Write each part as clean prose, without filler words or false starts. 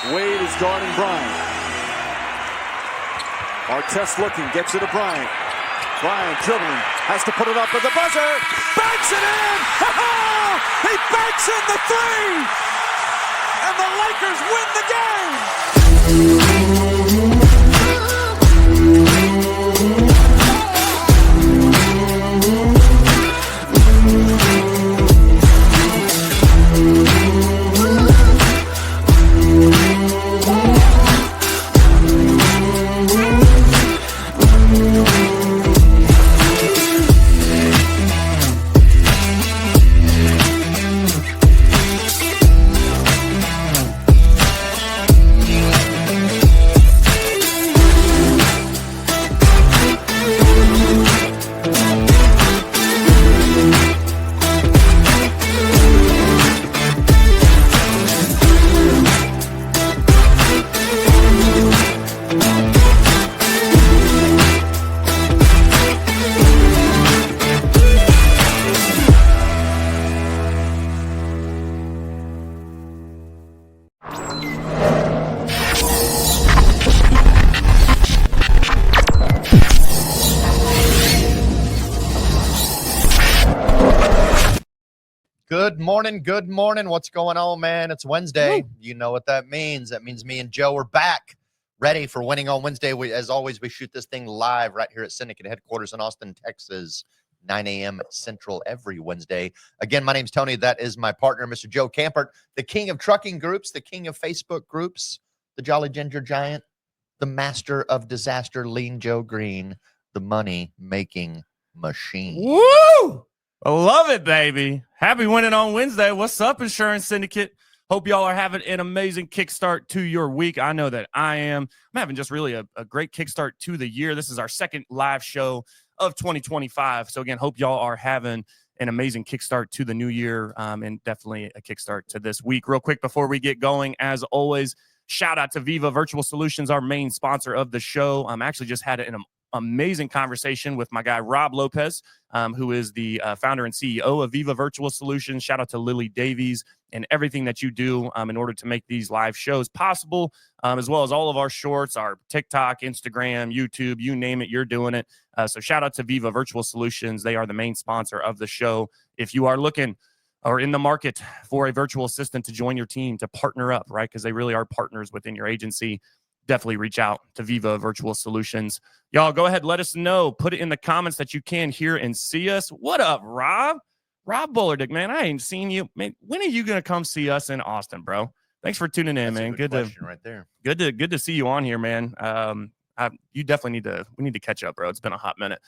Wade is guarding Bryant. Artest looking, gets it to Bryant. Bryant dribbling, has to put it up with the buzzer. Banks it in! He banks in the three! And the Lakers win the game! Good morning. What's going on, man? It's Wednesday. Woo. You know what that means. That means me and Joe are back, ready for Winning on Wednesday. As always, we shoot this thing live right here at Syndicate headquarters in Austin, Texas, 9 a.m. Central every Wednesday. Again, my name's Tony. That is my partner, Mr. Joe Campert, the king of trucking groups, the king of Facebook groups, the Jolly Ginger Giant, the master of disaster, Lean Joe Green, the money-making machine. Woo! I love it, baby. Happy Winning on Wednesday. What's up, Insurance Syndicate? Hope y'all are having an amazing kickstart to your week. I know that I am. I'm having just really a great kickstart to the year. This is our second live show of 2025. So, again, hope y'all are having an amazing kickstart to the new year and definitely a kickstart to this week. Real quick before we get going, as always, shout out to Viva Virtual Solutions, our main sponsor of the show. I actually just had an amazing conversation with my guy, Rob Lopez, who is the founder and CEO of Viva Virtual Solutions. Shout out to Lily Davies and everything that you do in order to make these live shows possible, as well as all of our shorts, our TikTok, Instagram, YouTube, you name it, you're doing it. So shout out to Viva Virtual Solutions. They are the main sponsor of the show. If you are looking or in the market for a virtual assistant to join your team, to partner up, right, because they really are partners within your agency, definitely reach out to Viva Virtual Solutions. Y'all, go ahead, let us know. Put it in the comments that you can hear and see us. What up, Rob? Rob Bullerdick, man, I ain't seen you. Man, when are you going to come see us in Austin, bro? Thanks for tuning in, man. Good question right there. Good to see you on here, man. You definitely we need to catch up, bro. It's been a hot minute.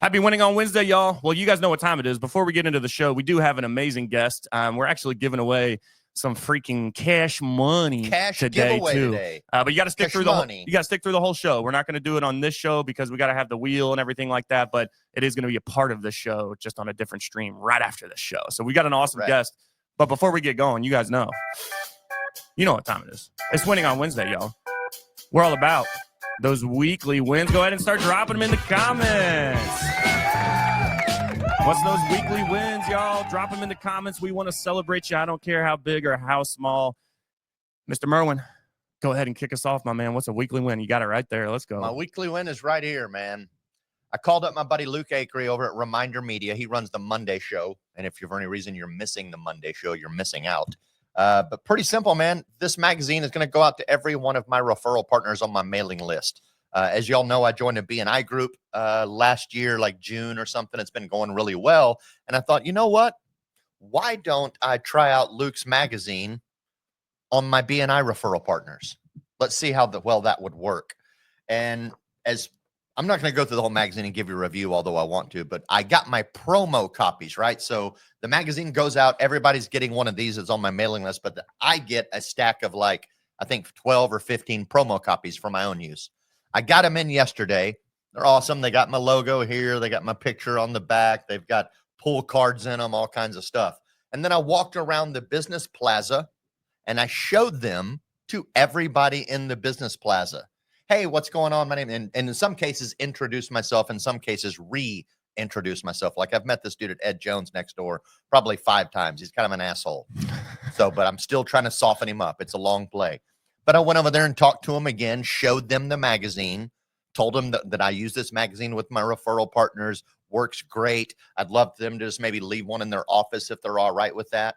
Happy Winning on Wednesday, y'all. Well, you guys know what time it is. Before we get into the show, we do have an amazing guest. We're actually giving away some freaking cash money today too. But you got to stick through the whole show. We're not going to do it on this show because we got to have the wheel and everything like that, but it is going to be a part of the show just on a different stream right after the show. So we got an awesome guest. But before we get going, you guys know what time it is. It's Winning on Wednesday, y'all. We're all about those weekly wins. Go ahead and start dropping them in the comments. What's those weekly wins, y'all? Drop them in the comments. We want to celebrate you. I don't care how big or how small. Mr. Merwin, go ahead and kick us off, my man. What's a weekly win? You got it right there. Let's go. My weekly win is right here, man. I called up my buddy Luke Akery over at Reminder Media. He runs the Monday show. And if for any reason you're missing the Monday show, you're missing out. But pretty simple, man. This magazine is going to go out to every one of my referral partners on my mailing list. As y'all know, I joined a BNI group last year, like June or something. It's been going really well. And I thought, you know what? Why don't I try out Luke's magazine on my BNI referral partners? Let's see how well that would work. And as I'm not going to go through the whole magazine and give you a review, although I want to, but I got my promo copies, right? So the magazine goes out. Everybody's getting one of these. It's on my mailing list, but I get a stack of I think 12 or 15 promo copies for my own use. I got them in yesterday. They're awesome. They got my logo here. They got my picture on the back. They've got pull cards in them, all kinds of stuff. And then I walked around the business plaza and I showed them to everybody in the business plaza. Hey, what's going on? My name, and in some cases, introduce myself. In some cases, reintroduce myself. Like I've met this dude at Ed Jones next door probably 5 times. He's kind of an asshole. But I'm still trying to soften him up. It's a long play. But I went over there and talked to them again, showed them the magazine, told them that I use this magazine with my referral partners. Works great. I'd love them to just maybe leave one in their office if they're all right with that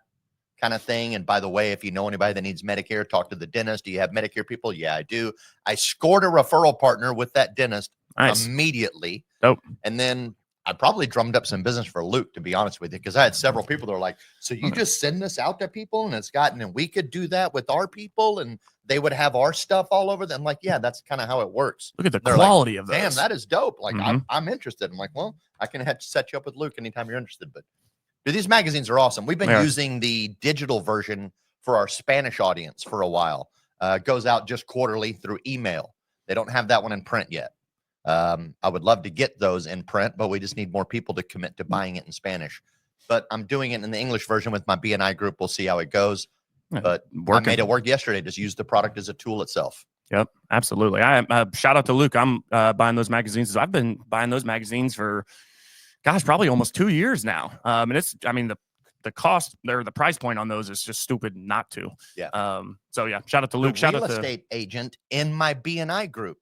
kind of thing. And by the way, if you know anybody that needs Medicare, talk to the dentist. Do you have Medicare people? Yeah, I do. I scored a referral partner with that dentist immediately. Dope. And then I probably drummed up some business for Luke, to be honest with you, because I had several people that were like, so you just send this out to people and we could do that with our people and they would have our stuff all over them. Like, yeah, that's kind of how it works. Look at the quality like, of those. Damn, that is dope. Like, I'm interested. I'm like, well, I can set you up with Luke anytime you're interested. But dude, these magazines are awesome. We've been using the digital version for our Spanish audience for a while. Goes out just quarterly through email. They don't have that one in print yet. I would love to get those in print, but we just need more people to commit to buying it in Spanish. But I'm doing it in the English version with my BNI group. We'll see how it goes. But I made it work yesterday. Just use the product as a tool itself. Yep, absolutely. I shout out to Luke. I'm buying those magazines. I've been buying those magazines for, gosh, probably almost 2 years now. And the cost there, the price point on those is just stupid not to. Yeah. So yeah, shout out to Luke. The real estate agent in my BNI group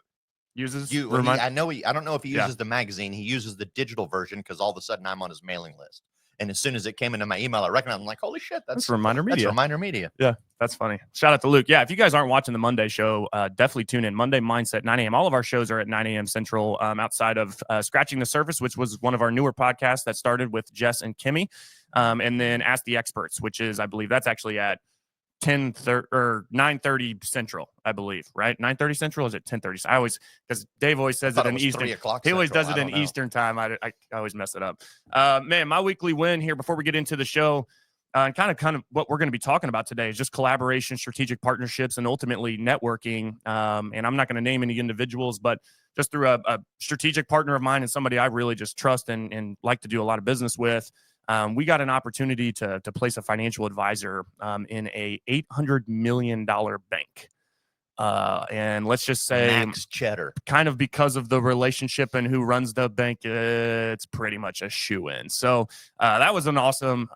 uses. I don't know if he uses the magazine. He uses the digital version because all of a sudden I'm on his mailing list. And as soon as it came into my email, I recognized. I'm like, holy shit, that's Reminder Media. That's Reminder Media. Yeah, that's funny. Shout out to Luke. Yeah, if you guys aren't watching the Monday show, definitely tune in. Monday Mindset, 9 a.m. All of our shows are at 9 a.m. Central, outside of Scratching the Surface, which was one of our newer podcasts that started with Jess and Kimmy. And then Ask the Experts, which is, I believe, that's actually at 10:30 or 9:30 Central, I believe, right? 9:30 Central, or is it 10:30? I always, because Dave always says it in Eastern. He always does it in Eastern time. I always mess it up. Man, my weekly win here before we get into the show, and kind of what we're going to be talking about today is just collaboration, strategic partnerships, and ultimately networking. And I'm not going to name any individuals, but just through a strategic partner of mine and somebody I really just trust and like to do a lot of business with. We got an opportunity to place a financial advisor in a $800 million bank. And let's just say max cheddar, kind of because of the relationship and who runs the bank, it's pretty much a shoe-in. So that was an awesome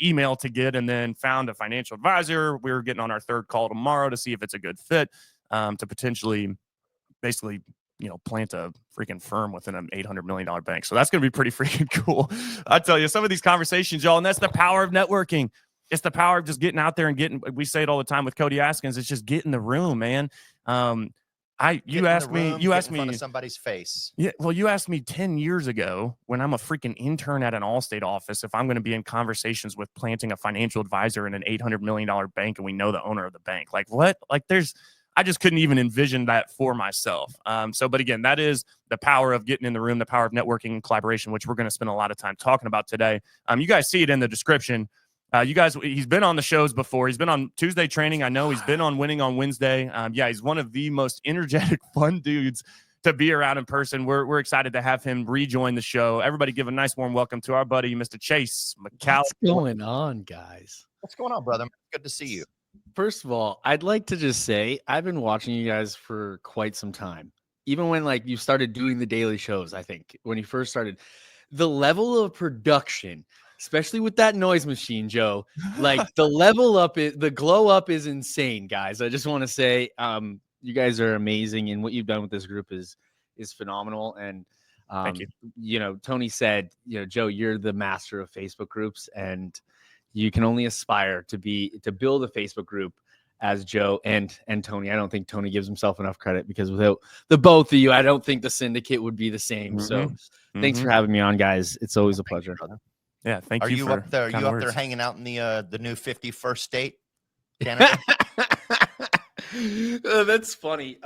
email to get, and then found a financial advisor. We're getting on our third call tomorrow to see if it's a good fit to potentially basically plant a freaking firm within an $800 million bank. So that's going to be pretty freaking cool. I tell you, some of these conversations, y'all, and that's the power of networking. It's the power of just getting out there and we say it all the time with Cody Askins. It's just get in the room, man. You asked me in front of somebody's face. Yeah. Well, you asked me 10 years ago when I'm a freaking intern at an Allstate office, if I'm going to be in conversations with planting a financial advisor in an $800 million bank. And we know the owner of the bank. Like what? Like I just couldn't even envision that for myself. But again, that is the power of getting in the room, the power of networking and collaboration, which we're going to spend a lot of time talking about today. You guys see it in the description. He's been on the shows before. He's been on Tuesday Training. I know he's been on Winning on Wednesday. He's one of the most energetic, fun dudes to be around in person. We're excited to have him rejoin the show. Everybody give a nice warm welcome to our buddy, Mr. Chase McAllister. What's going on, guys? What's going on, brother? Good to see you. First of all, I'd like to just say I've been watching you guys for quite some time. Even when you started doing the daily shows, I think when you first started, the level of production, especially with that noise machine, Joe, the level up, the glow up is insane, guys. I just want to say you guys are amazing, and what you've done with this group is phenomenal. And thank you. Tony said, Joe, you're the master of Facebook groups, and you can only aspire to build a Facebook group as Joe and Tony. I don't think Tony gives himself enough credit, because without the both of you, I don't think the syndicate would be the same. So thanks for having me on, guys. It's always a pleasure. Yeah, thank you. Are you up there? Are you up there hanging out in the new 51st state, Canada? That's funny.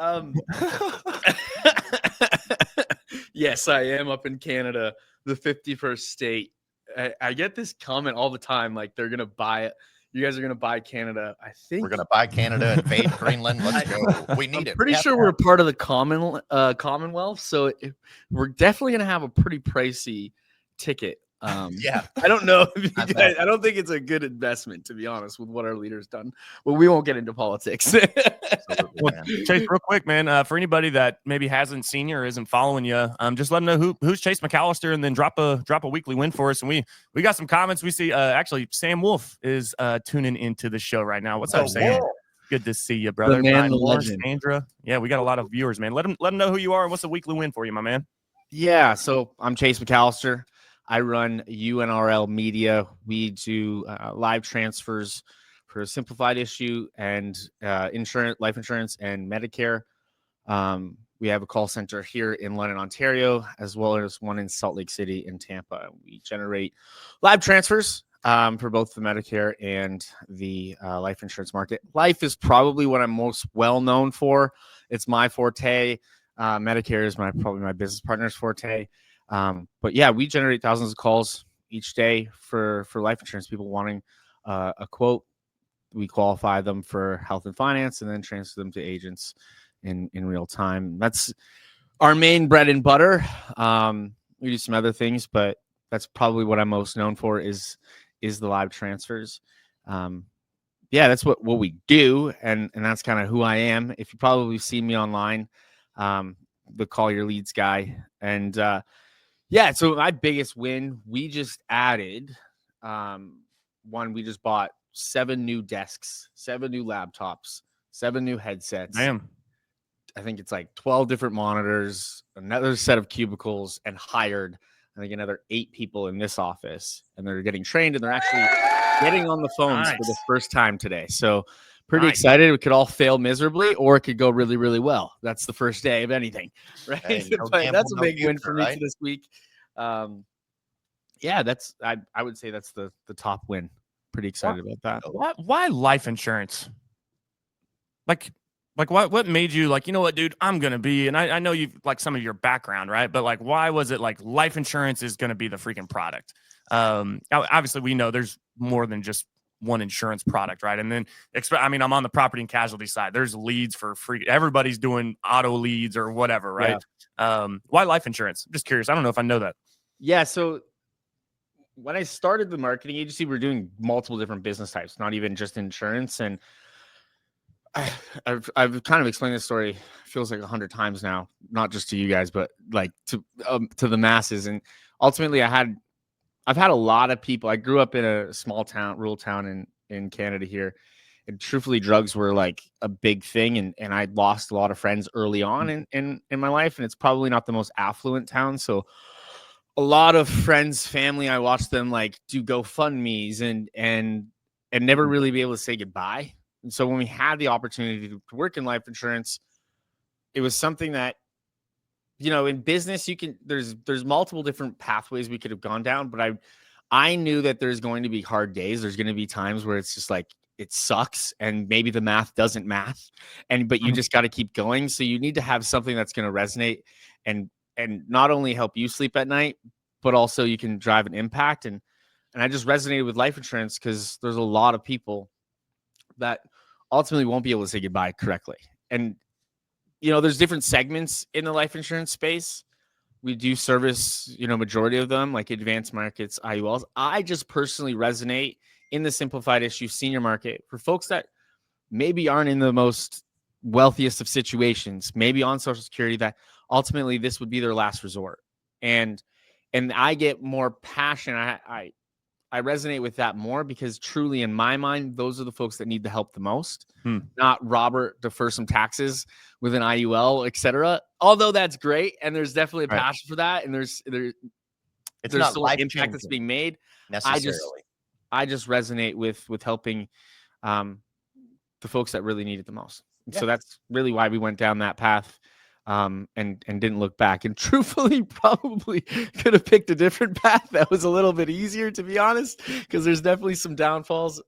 Yes, I am up in Canada, the 51st state. I get this comment all the time, like they're gonna buy it. You guys are gonna buy Canada. I think we're gonna buy Canada, invade Greenland. Let's go. We need it. Pretty sure we're part of the Commonwealth, so we're definitely gonna have a pretty pricey ticket. Yeah, I don't know if you guys, I don't think it's a good investment, to be honest, with what our leader's done. Well, we won't get into politics. Well, Chase, real quick, man, for anybody that maybe hasn't seen you or isn't following you, just let them know who's Chase McAllister, and then drop a weekly win for us. And we got some comments. We see actually Sam Wolf is tuning into the show right now. What's up, Sam? Good to see you, brother. The man, Brian the Moore, legend. Sandra. Yeah, we got a lot of viewers, man. Let them know who you are and what's the weekly win for you, my man. Yeah, so I'm Chase McAllister. I run UNRL Media. We do live transfers for a simplified issue and insurance, life insurance, and Medicare. We have a call center here in London, Ontario, as well as one in Salt Lake City and Tampa. We generate live transfers for both the Medicare and the life insurance market. Life is probably what I'm most well known for. It's my forte. Medicare is probably my business partner's forte. But yeah, we generate thousands of calls each day for life insurance people wanting a quote. We qualify them for health and finance and then transfer them to agents in real time. That's our main bread and butter. We do some other things, but that's probably what I'm most known for is the live transfers. Yeah, that's what we do, and that's kind of who I am. If you probably see me online, the Call Your Leads guy. And yeah, so my biggest win, we just added we just bought 7 new desks, 7 new laptops, 7 new headsets. Damn. I think it's like 12 different monitors, another set of cubicles, and hired, I think, another 8 people in this office. And they're getting trained, and they're actually getting on the phones for the first time today. So pretty excited. It could all fail miserably, or it could go really, really well. That's the first day of anything, right? Hey, no But gamble, that's a no big win future, for me right? this week. Yeah, I would say that's the top win. Pretty excited about that. Why life insurance? Like what made you like, you know what, dude, I'm gonna be, and I know you've like some of your background, right? But like, why was it like life insurance is gonna be the freaking product? Obviously we know there's more than just one insurance product, right? And then I'm on the property and casualty side. There's leads for free. Everybody's doing auto leads or whatever, right? Yeah. Why life insurance? I'm just curious. I don't know if I know that. Yeah, so when I started the marketing agency, we were doing multiple different business types, not even just insurance. And I've kind of explained this story, feels like 100 times now, not just to you guys, but like to the masses. And ultimately, I've had a lot of people. I grew up in a small town, rural town in Canada here, and truthfully, drugs were like a big thing. And I lost a lot of friends early on in my life. And it's probably not the most affluent town, so a lot of friends, family, I watched them like do GoFundMe's and never really be able to say goodbye. And so when we had the opportunity to work in life insurance, it was something that, you know, in business, there's multiple different pathways we could have gone down, but I knew that there's going to be hard days. There's going to be times where it's just like, it sucks. And maybe the math doesn't math, but you just got to keep going. So you need to have something that's going to resonate and not only help you sleep at night, but also you can drive an impact. And I just resonated with life insurance because there's a lot of people that ultimately won't be able to say goodbye correctly. And, you know, there's different segments in the life insurance space. We do service, you know, majority of them, like advanced markets, IULs. I just personally resonate in the simplified issue senior market for folks that maybe aren't in the most wealthiest of situations, maybe on Social Security, that ultimately this would be their last resort. And I get more passion. I resonate with that more because truly in my mind, those are the folks that need the help the most, not Robert defer some taxes with an IUL, etc. Although that's great. And there's definitely a passion for that. And there's not still an impact that's being made. Necessarily. I just resonate with helping the folks that really need it the most. Yeah. So that's really why we went down that path. And didn't look back, and truthfully probably could have picked a different path that was a little bit easier, to be honest, because there's definitely some downfalls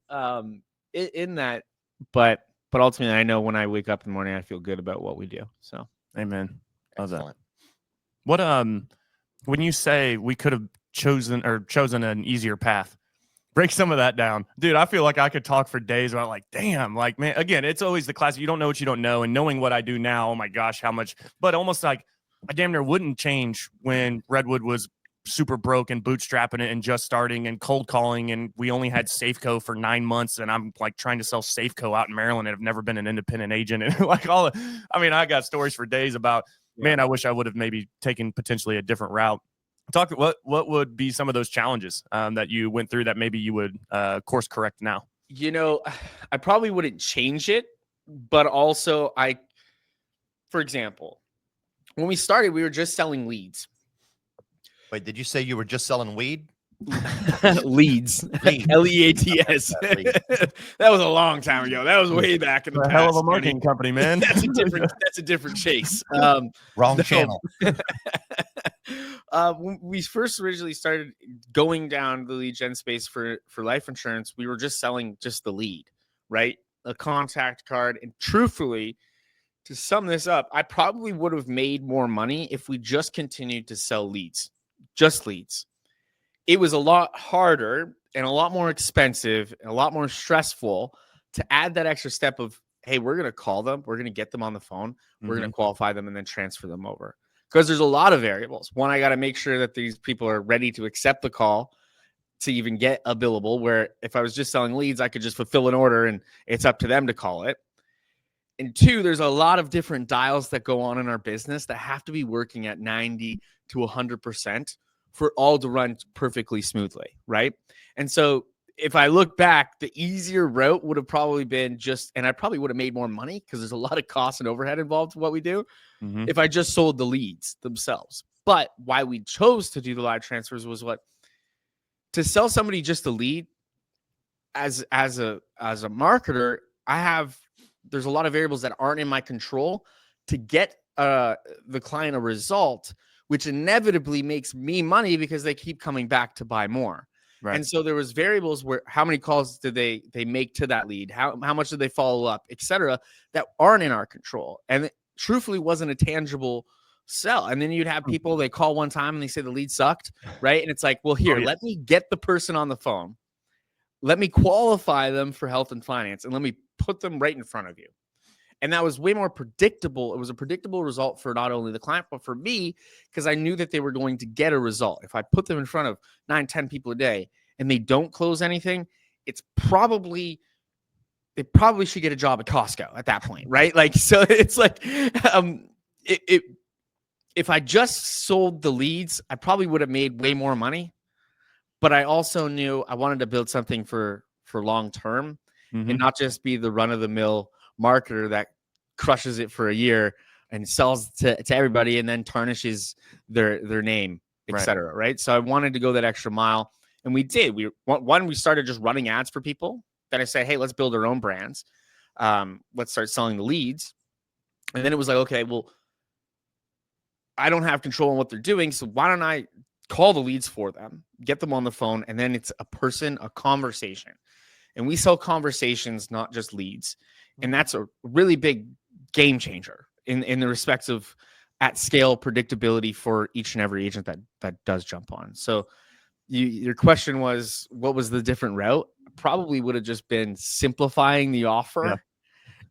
in that, but ultimately I know when I wake up in the morning I feel good about what we do. So amen. Love that. What when you say we could have chosen an easier path, break some of that down, dude. I feel like I could talk for days about like, damn, like, man, again, it's always the classic, you don't know what you don't know, and knowing what I do now, oh my gosh, how much, but almost like I damn near wouldn't change when Redwood was super broke and bootstrapping it and just starting and cold calling, and we only had Safeco for 9 months, and I'm like trying to sell Safeco out in Maryland and I've never been an independent agent, and like I got stories for days about, man, I wish I would have maybe taken potentially a different route. Talk what would be some of those challenges that you went through that maybe you would course correct now? You know, I probably wouldn't change it, but also for example, when we started, we were just selling leads. Wait, did you say you were just selling weed? Leads. Leads. Leads. Leads. That was a long time ago. That was way back in the A past. hell of a Kenny. marketing company, man. That's a different chase. Wrong channel. When we first originally started going down the lead gen space for life insurance, we were just selling just the lead, right? A contact card. And truthfully, to sum this up, I probably would have made more money if we just continued to sell leads, just leads. It was a lot harder and a lot more expensive and a lot more stressful to add that extra step of, hey, we're going to call them. We're going to get them on the phone. We're going to qualify them and then transfer them over. Because there's a lot of variables. One, I got to make sure that these people are ready to accept the call to even get a billable, where if I was just selling leads, I could just fulfill an order and it's up to them to call it. And two, there's a lot of different dials that go on in our business that have to be working at 90 to 100% for all to run perfectly smoothly, right? And so if I look back, the easier route would have probably been and I probably would have made more money because there's a lot of cost and overhead involved in what we do if I just sold the leads themselves. But why we chose to do the live transfers was to sell somebody just a lead as a marketer, there's a lot of variables that aren't in my control to get the client a result, which inevitably makes me money because they keep coming back to buy more. Right. And so there was variables where how many calls did they make to that lead? How much did they follow up, et cetera, that aren't in our control. And it truthfully wasn't a tangible sell. And then you'd have people, they call one time and they say the lead sucked, right? And it's like, well, here, let me get the person on the phone. Let me qualify them for health and finance and let me put them right in front of you. And that was way more predictable. It was a predictable result for not only the client, but for me, because I knew that they were going to get a result. If I put them in front of 9-10 people a day and they don't close anything, they probably should get a job at Costco at that point, right? Like, so it's like, if I just sold the leads, I probably would have made way more money. But I also knew I wanted to build something for long term and not just be the run of the mill marketer that crushes it for a year and sells to everybody and then tarnishes their name, et cetera. Right. So I wanted to go that extra mile. And we did. We started just running ads for people. Then I said, hey, let's build our own brands. Let's start selling the leads. And then it was like, okay, well, I don't have control on what they're doing. So why don't I call the leads for them, get them on the phone, and then it's a conversation. And we sell conversations, not just leads. And that's a really big game changer in the respects of at scale predictability for each and every agent that does jump on. So your question was, what was the different route? Probably would have just been simplifying the offer. Yeah.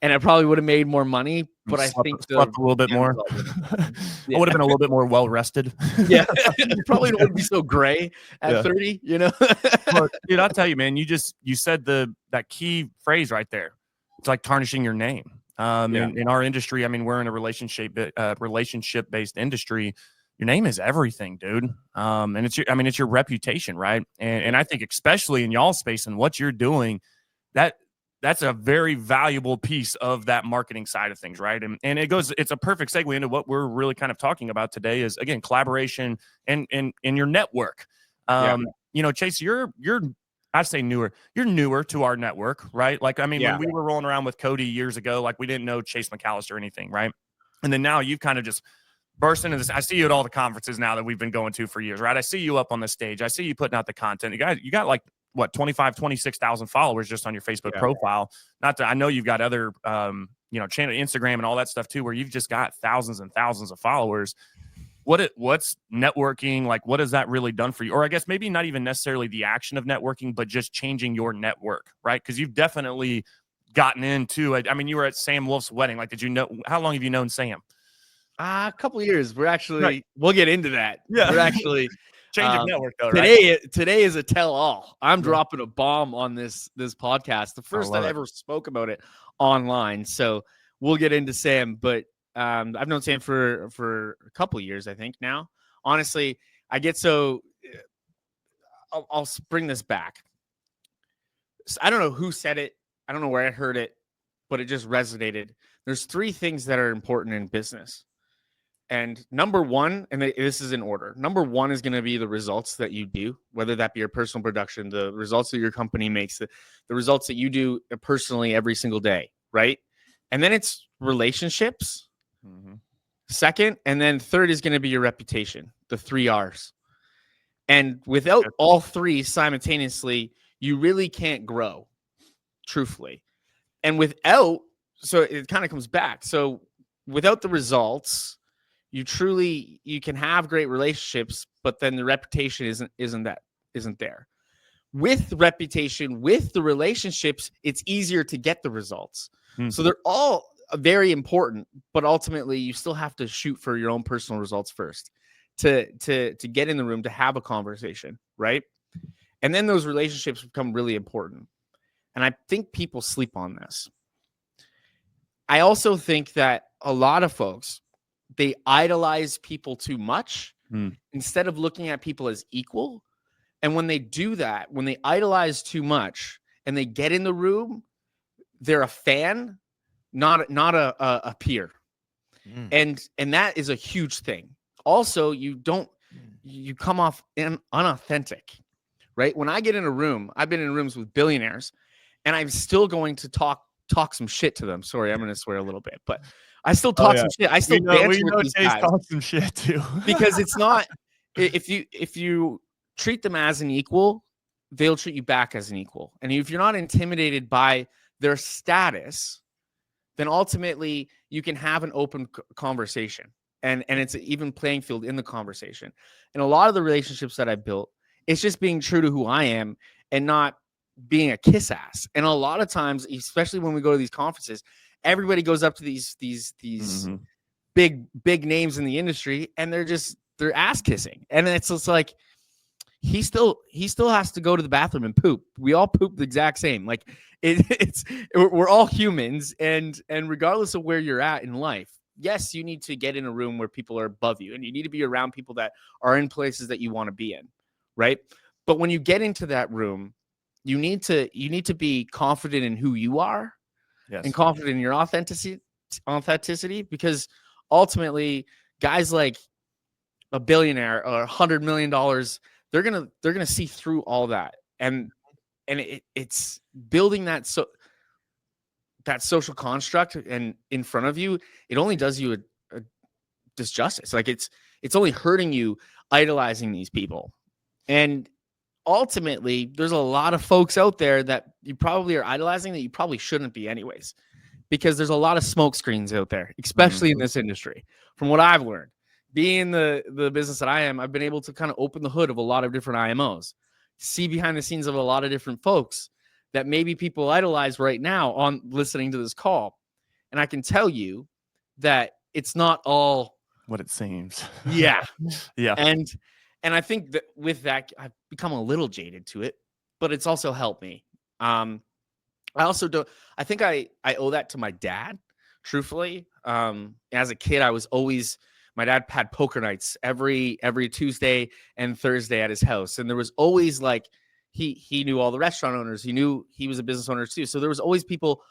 And I probably would have made more money, but I think slept a little bit more. I would have been a little bit more well rested. Yeah, probably wouldn't be so gray at 30. You know, well, dude, I'll tell you, man. You said that key phrase right there. It's like tarnishing your name. In our industry, I mean, we're in a relationship based industry. Your name is everything, dude. And it's your reputation, right? And I think especially in y'all space and what you're doing, that's a very valuable piece of that marketing side of things, right? And it's a perfect segue into what we're really kind of talking about today is, again, collaboration and your network. Chase, you're I'd say newer. You're newer to our network, right? Like, I mean, when we were rolling around with Cody years ago, like we didn't know Chase McAllister or anything, right? And then now you've kind of just burst into this. I see you at all the conferences now that we've been going to for years, right? I see you up on the stage. I see you putting out the content. You got like, what, 26,000 followers just on your Facebook profile. I know you've got other, channel, Instagram and all that stuff too, where you've just got thousands and thousands of followers. What's networking? Like, what has that really done for you? Or I guess maybe not even necessarily the action of networking, but just changing your network, right? Because you've definitely gotten into it. I mean, you were at Sam Wolf's wedding. Like, how long have you known Sam? A couple of years. We're actually, we'll get into that. Yeah. We're actually change of network though, right? Today is a tell-all. I'm dropping a bomb on this podcast. The first I ever spoke about it online. So we'll get into Sam, but I've known Sam for a couple of years, I think now. Honestly, I get so I'll bring this back. So I don't know who said it. I don't know where I heard it. but it just resonated. There's 3 things that are important in business. And number 1, and this is in order. Number 1 is going to be the results that you do, whether that be your personal production, the results that your company makes, the results that you do personally every single day, right? And then it's relationships. Mm-hmm. Second, and then third is going to be your reputation, the 3 R's. And without all 3 simultaneously, you really can't grow, truthfully. And so it kind of comes back. So without the results, you can have great relationships, but then the reputation isn't there. With the reputation, with the relationships, it's easier to get the results. Mm-hmm. So they're all very important, but ultimately you still have to shoot for your own personal results first to get in the room, to have a conversation, right? And then those relationships become really important. And I think people sleep on this. I also think that a lot of folks, they idolize people too much instead of looking at people as equal. And when they do that, when they idolize too much and they get in the room, they're a fan, not a peer. And that is a huge thing. Also, you come off unauthentic, right? When I get in a room, I've been in rooms with billionaires, and I'm still going to talk some shit to them. Sorry, I'm going to swear a little bit, but I still talk some shit. I still banter with these guys. Talk some shit too. Because it's not, if you treat them as an equal, they'll treat you back as an equal. And if you're not intimidated by their status, then ultimately you can have an open conversation. And it's an even playing field in the conversation. And a lot of the relationships that I built, it's just being true to who I am and not being a kiss ass. And a lot of times, especially when we go to these conferences, everybody goes up to these big names in the industry, and they're ass kissing. And it's just like, he still has to go to the bathroom and poop. We all poop the exact same. Like we're all humans, and regardless of where you're at in life, yes, you need to get in a room where people are above you, and you need to be around people that are in places that you want to be in, right? But when you get into that room, you need to be confident in who you are, and confident in your authenticity, because ultimately, guys like a billionaire or $100 million, they're gonna see through all that, and it's building that social construct and in front of you. It only does you a disjustice. Like it's only hurting you idolizing these people. And ultimately, there's a lot of folks out there that you probably are idolizing that you probably shouldn't be anyways, because there's a lot of smoke screens out there, especially in this industry. From what I've learned, being the business that I am, I've been able to kind of open the hood of a lot of different IMOs, see behind the scenes of a lot of different folks that maybe people idolize right now on listening to this call. And I can tell you that it's not all what it seems. Yeah. Yeah. And I think that with that, I've become a little jaded to it, but it's also helped me. I think I owe that to my dad, truthfully. As a kid, my dad had poker nights every Tuesday and Thursday at his house. And there was always like, he knew all the restaurant owners. He knew he was a business owner too. So there was always people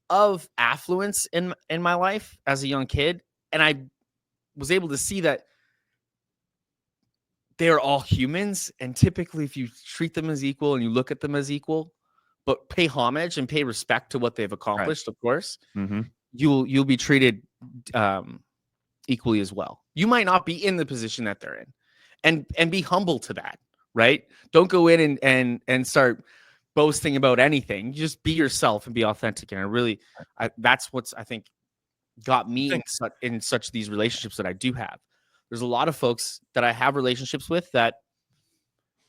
of affluence in my life as a young kid. And I was able to see that they're all humans. And typically if you treat them as equal and you look at them as equal, but pay homage and pay respect to what they've accomplished, right, of course, you'll be treated equally as well. You might not be in the position that they're in, and be humble to that, right? Don't go in and start boasting about anything. Just be yourself and be authentic. And that's what's, I think, got me in such these relationships that I do have. There's a lot of folks that I have relationships with that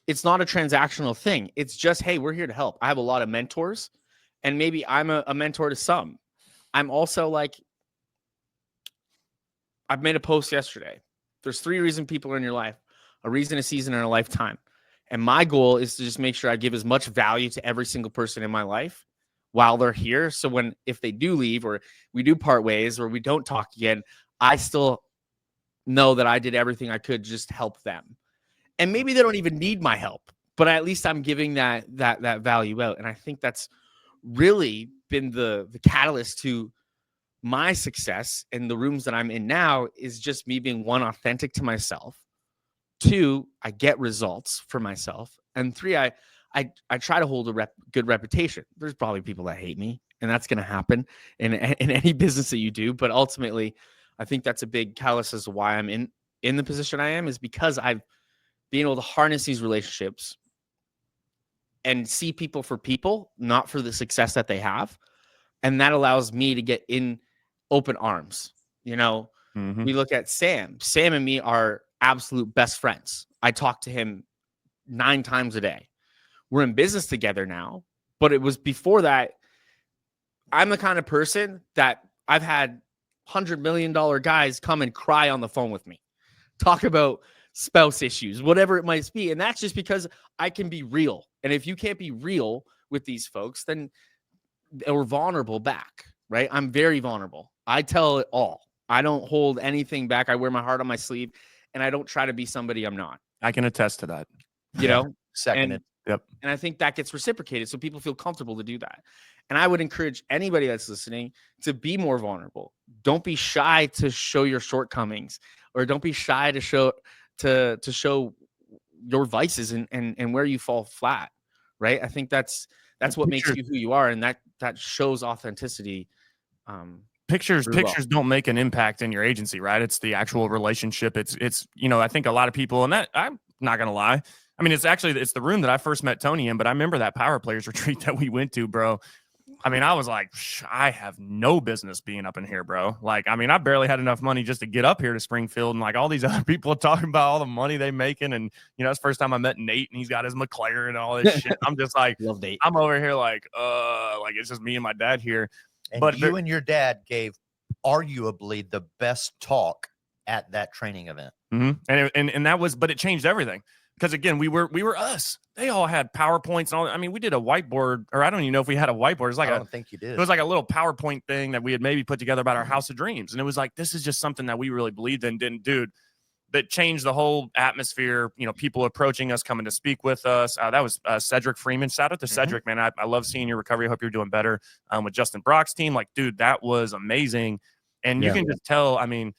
it's not a transactional thing. It's just, hey, we're here to help. I have a lot of mentors, and maybe I'm a mentor to some. I'm also like, I've made a post yesterday. There's 3 reasons people are in your life: a reason, a season, and a lifetime. And my goal is to just make sure I give as much value to every single person in my life while they're here. So if they do leave, or we do part ways, or we don't talk again, I still know that I did everything I could just to help them. And maybe they don't even need my help, but at least I'm giving that value out. And I think that's really been the catalyst to my success and the rooms that I'm in now is just me being, one, authentic to myself. 2, I get results for myself. And 3, I try to hold a good reputation. There's probably people that hate me, and that's going to happen in any business that you do. But ultimately, I think that's a big catalyst as to why I'm in the position I am, is because I've been able to harness these relationships and see people for people, not for the success that they have. And that allows me to get in open arms. You know, we look at Sam. Sam and me are absolute best friends. I talk to him 9 times a day. We're in business together now, but it was before that. I'm the kind of person that I've had $100 million guys come and cry on the phone with me, talk about spouse issues, whatever it might be. And that's just because I can be real. And if you can't be real with these folks, then we're vulnerable back, right? I'm very vulnerable. I tell it all. I don't hold anything back. I wear my heart on my sleeve, and I don't try to be somebody I'm not. I can attest to that. You know? Seconded. Yep. And I think that gets reciprocated, so people feel comfortable to do that. And I would encourage anybody that's listening to be more vulnerable. Don't be shy to show your shortcomings, or don't be shy to show your vices and where you fall flat, right? I think that's what makes you who you are, and that shows authenticity. Pictures don't make an impact in your agency, right? It's the actual relationship. It's I think a lot of people, and that I'm not gonna lie, I mean, it's the room that I first met Tony in, but I remember that Power Players retreat that we went to, bro. I mean, I was like, I have no business being up in here, bro. Like, I mean, I barely had enough money just to get up here to Springfield, and like all these other people are talking about all the money they making, and it's the first time I met Nate, and he's got his McLaren and all this shit. I'm just like, love Nate. I'm over here like it's just me and my dad here. And but you and your dad gave arguably the best talk at that training event. And that was, but it changed everything. Because again, we were us. They all had PowerPoints and all. I mean, we did a whiteboard, or I don't even know if we had a whiteboard. It's like I don't think you did. It was like a little PowerPoint thing that we had maybe put together about our house of dreams. And it was like, this is just something that we really believed in, dude, that changed the whole atmosphere. People approaching us, coming to speak with us. That was Cedric Freeman. Shout out to Cedric, man. I love seeing your recovery. I hope you're doing better with Justin Brock's team. Like, dude, that was amazing. And you can just tell, I mean,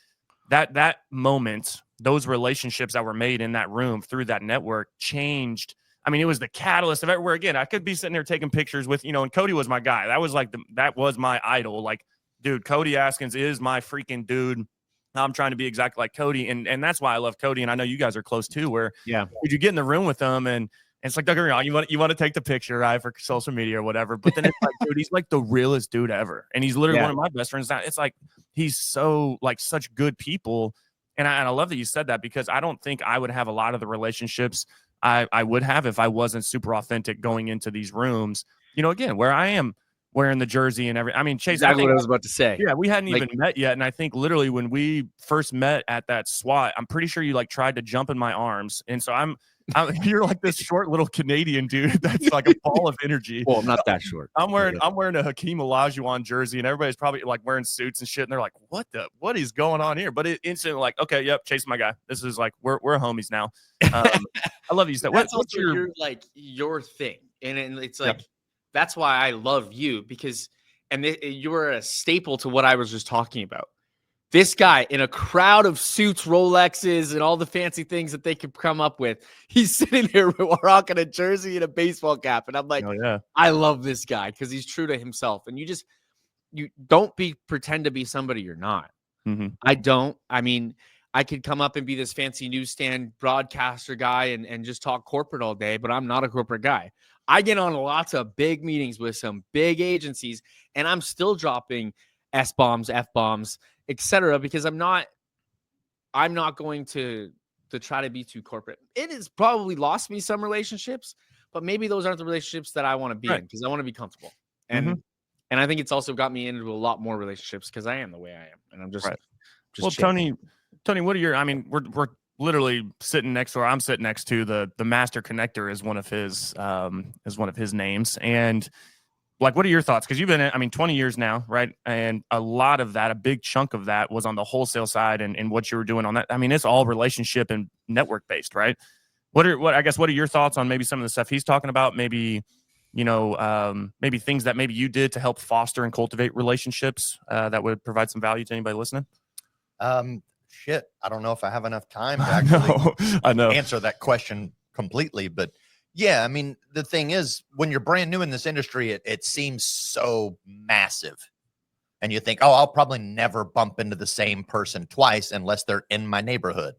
that moment, those relationships that were made in that room through that network changed. I mean, it was the catalyst of everywhere. Again, I could be sitting there taking pictures with, and Cody was my guy. That was that was my idol. Like, dude, Cody Askins is my freaking dude. I'm trying to be exactly like Cody. And that's why I love Cody. And I know you guys are close too, where would you get in the room with them and it's like, don't get me wrong, you want to take the picture, right, for social media or whatever. But then it's like, dude, he's like the realest dude ever. And he's literally one of my best friends now. It's like, he's so like such good people. And I love that you said that, because I don't think I would have a lot of the relationships I would have if I wasn't super authentic going into these rooms, again, where I am wearing the jersey and everything. I mean, Chase, exactly what I was about to say. Yeah, we hadn't even met yet. And I think literally when we first met at that SWAT, I'm pretty sure you like tried to jump in my arms. And so you're like this short little Canadian dude that's like a ball of energy. Well, I'm not that short. I'm wearing a Hakeem Olajuwon jersey, and everybody's probably like wearing suits and shit, and they're like, what is going on here? But it instantly like, okay, yep, Chase my guy. This is like we're homies now. I love you. That's also your thing, and it's like that's why I love you, because you're a staple to what I was just talking about. This guy in a crowd of suits, Rolexes, and all the fancy things that they could come up with, he's sitting there rocking a jersey and a baseball cap. And I'm like, I love this guy because he's true to himself. And you don't pretend to be somebody you're not. I don't. I mean, I could come up and be this fancy newsstand broadcaster guy and just talk corporate all day, but I'm not a corporate guy. I get on lots of big meetings with some big agencies, and I'm still dropping S-bombs, F-bombs, etc., because I'm not going to try to be too corporate. It has probably lost me some relationships, but maybe those aren't the relationships that I want to be in, because I want to be comfortable. And I think it's also got me into a lot more relationships because I am the way I am, and I'm just well, Tony, what are your? I mean, we're literally sitting next to, or I'm sitting next to the master connector is one of his names, and like, what are your thoughts? Because you've been, 20 years now, right? And a lot of that, a big chunk of that was on the wholesale side and what you were doing on that. I mean, it's all relationship and network based, right? What are your thoughts on maybe some of the stuff he's talking about? Maybe maybe things that maybe you did to help foster and cultivate relationships that would provide some value to anybody listening? Shit, I don't know if I have enough time to actually I know. answer that question completely, but yeah, I mean, the thing is, when you're brand new in this industry, it seems so massive. And you think, oh, I'll probably never bump into the same person twice unless they're in my neighborhood.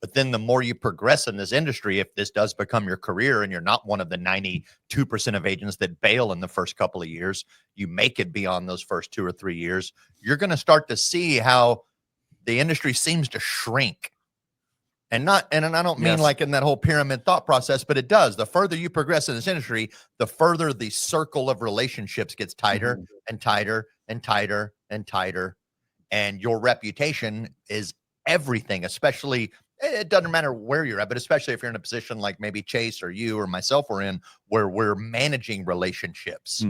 But then the more you progress in this industry, if this does become your career and you're not one of the 92% of agents that bail in the first couple of years, you make it beyond those first 2 or 3 years, you're going to start to see how the industry seems to shrink. And I don't mean like in that whole pyramid thought process, but it does. The further you progress in this industry, the further the circle of relationships gets tighter and tighter and tighter and tighter. And your reputation is everything, especially, it doesn't matter where you're at, but especially if you're in a position like maybe Chase or you or myself are in, where we're managing relationships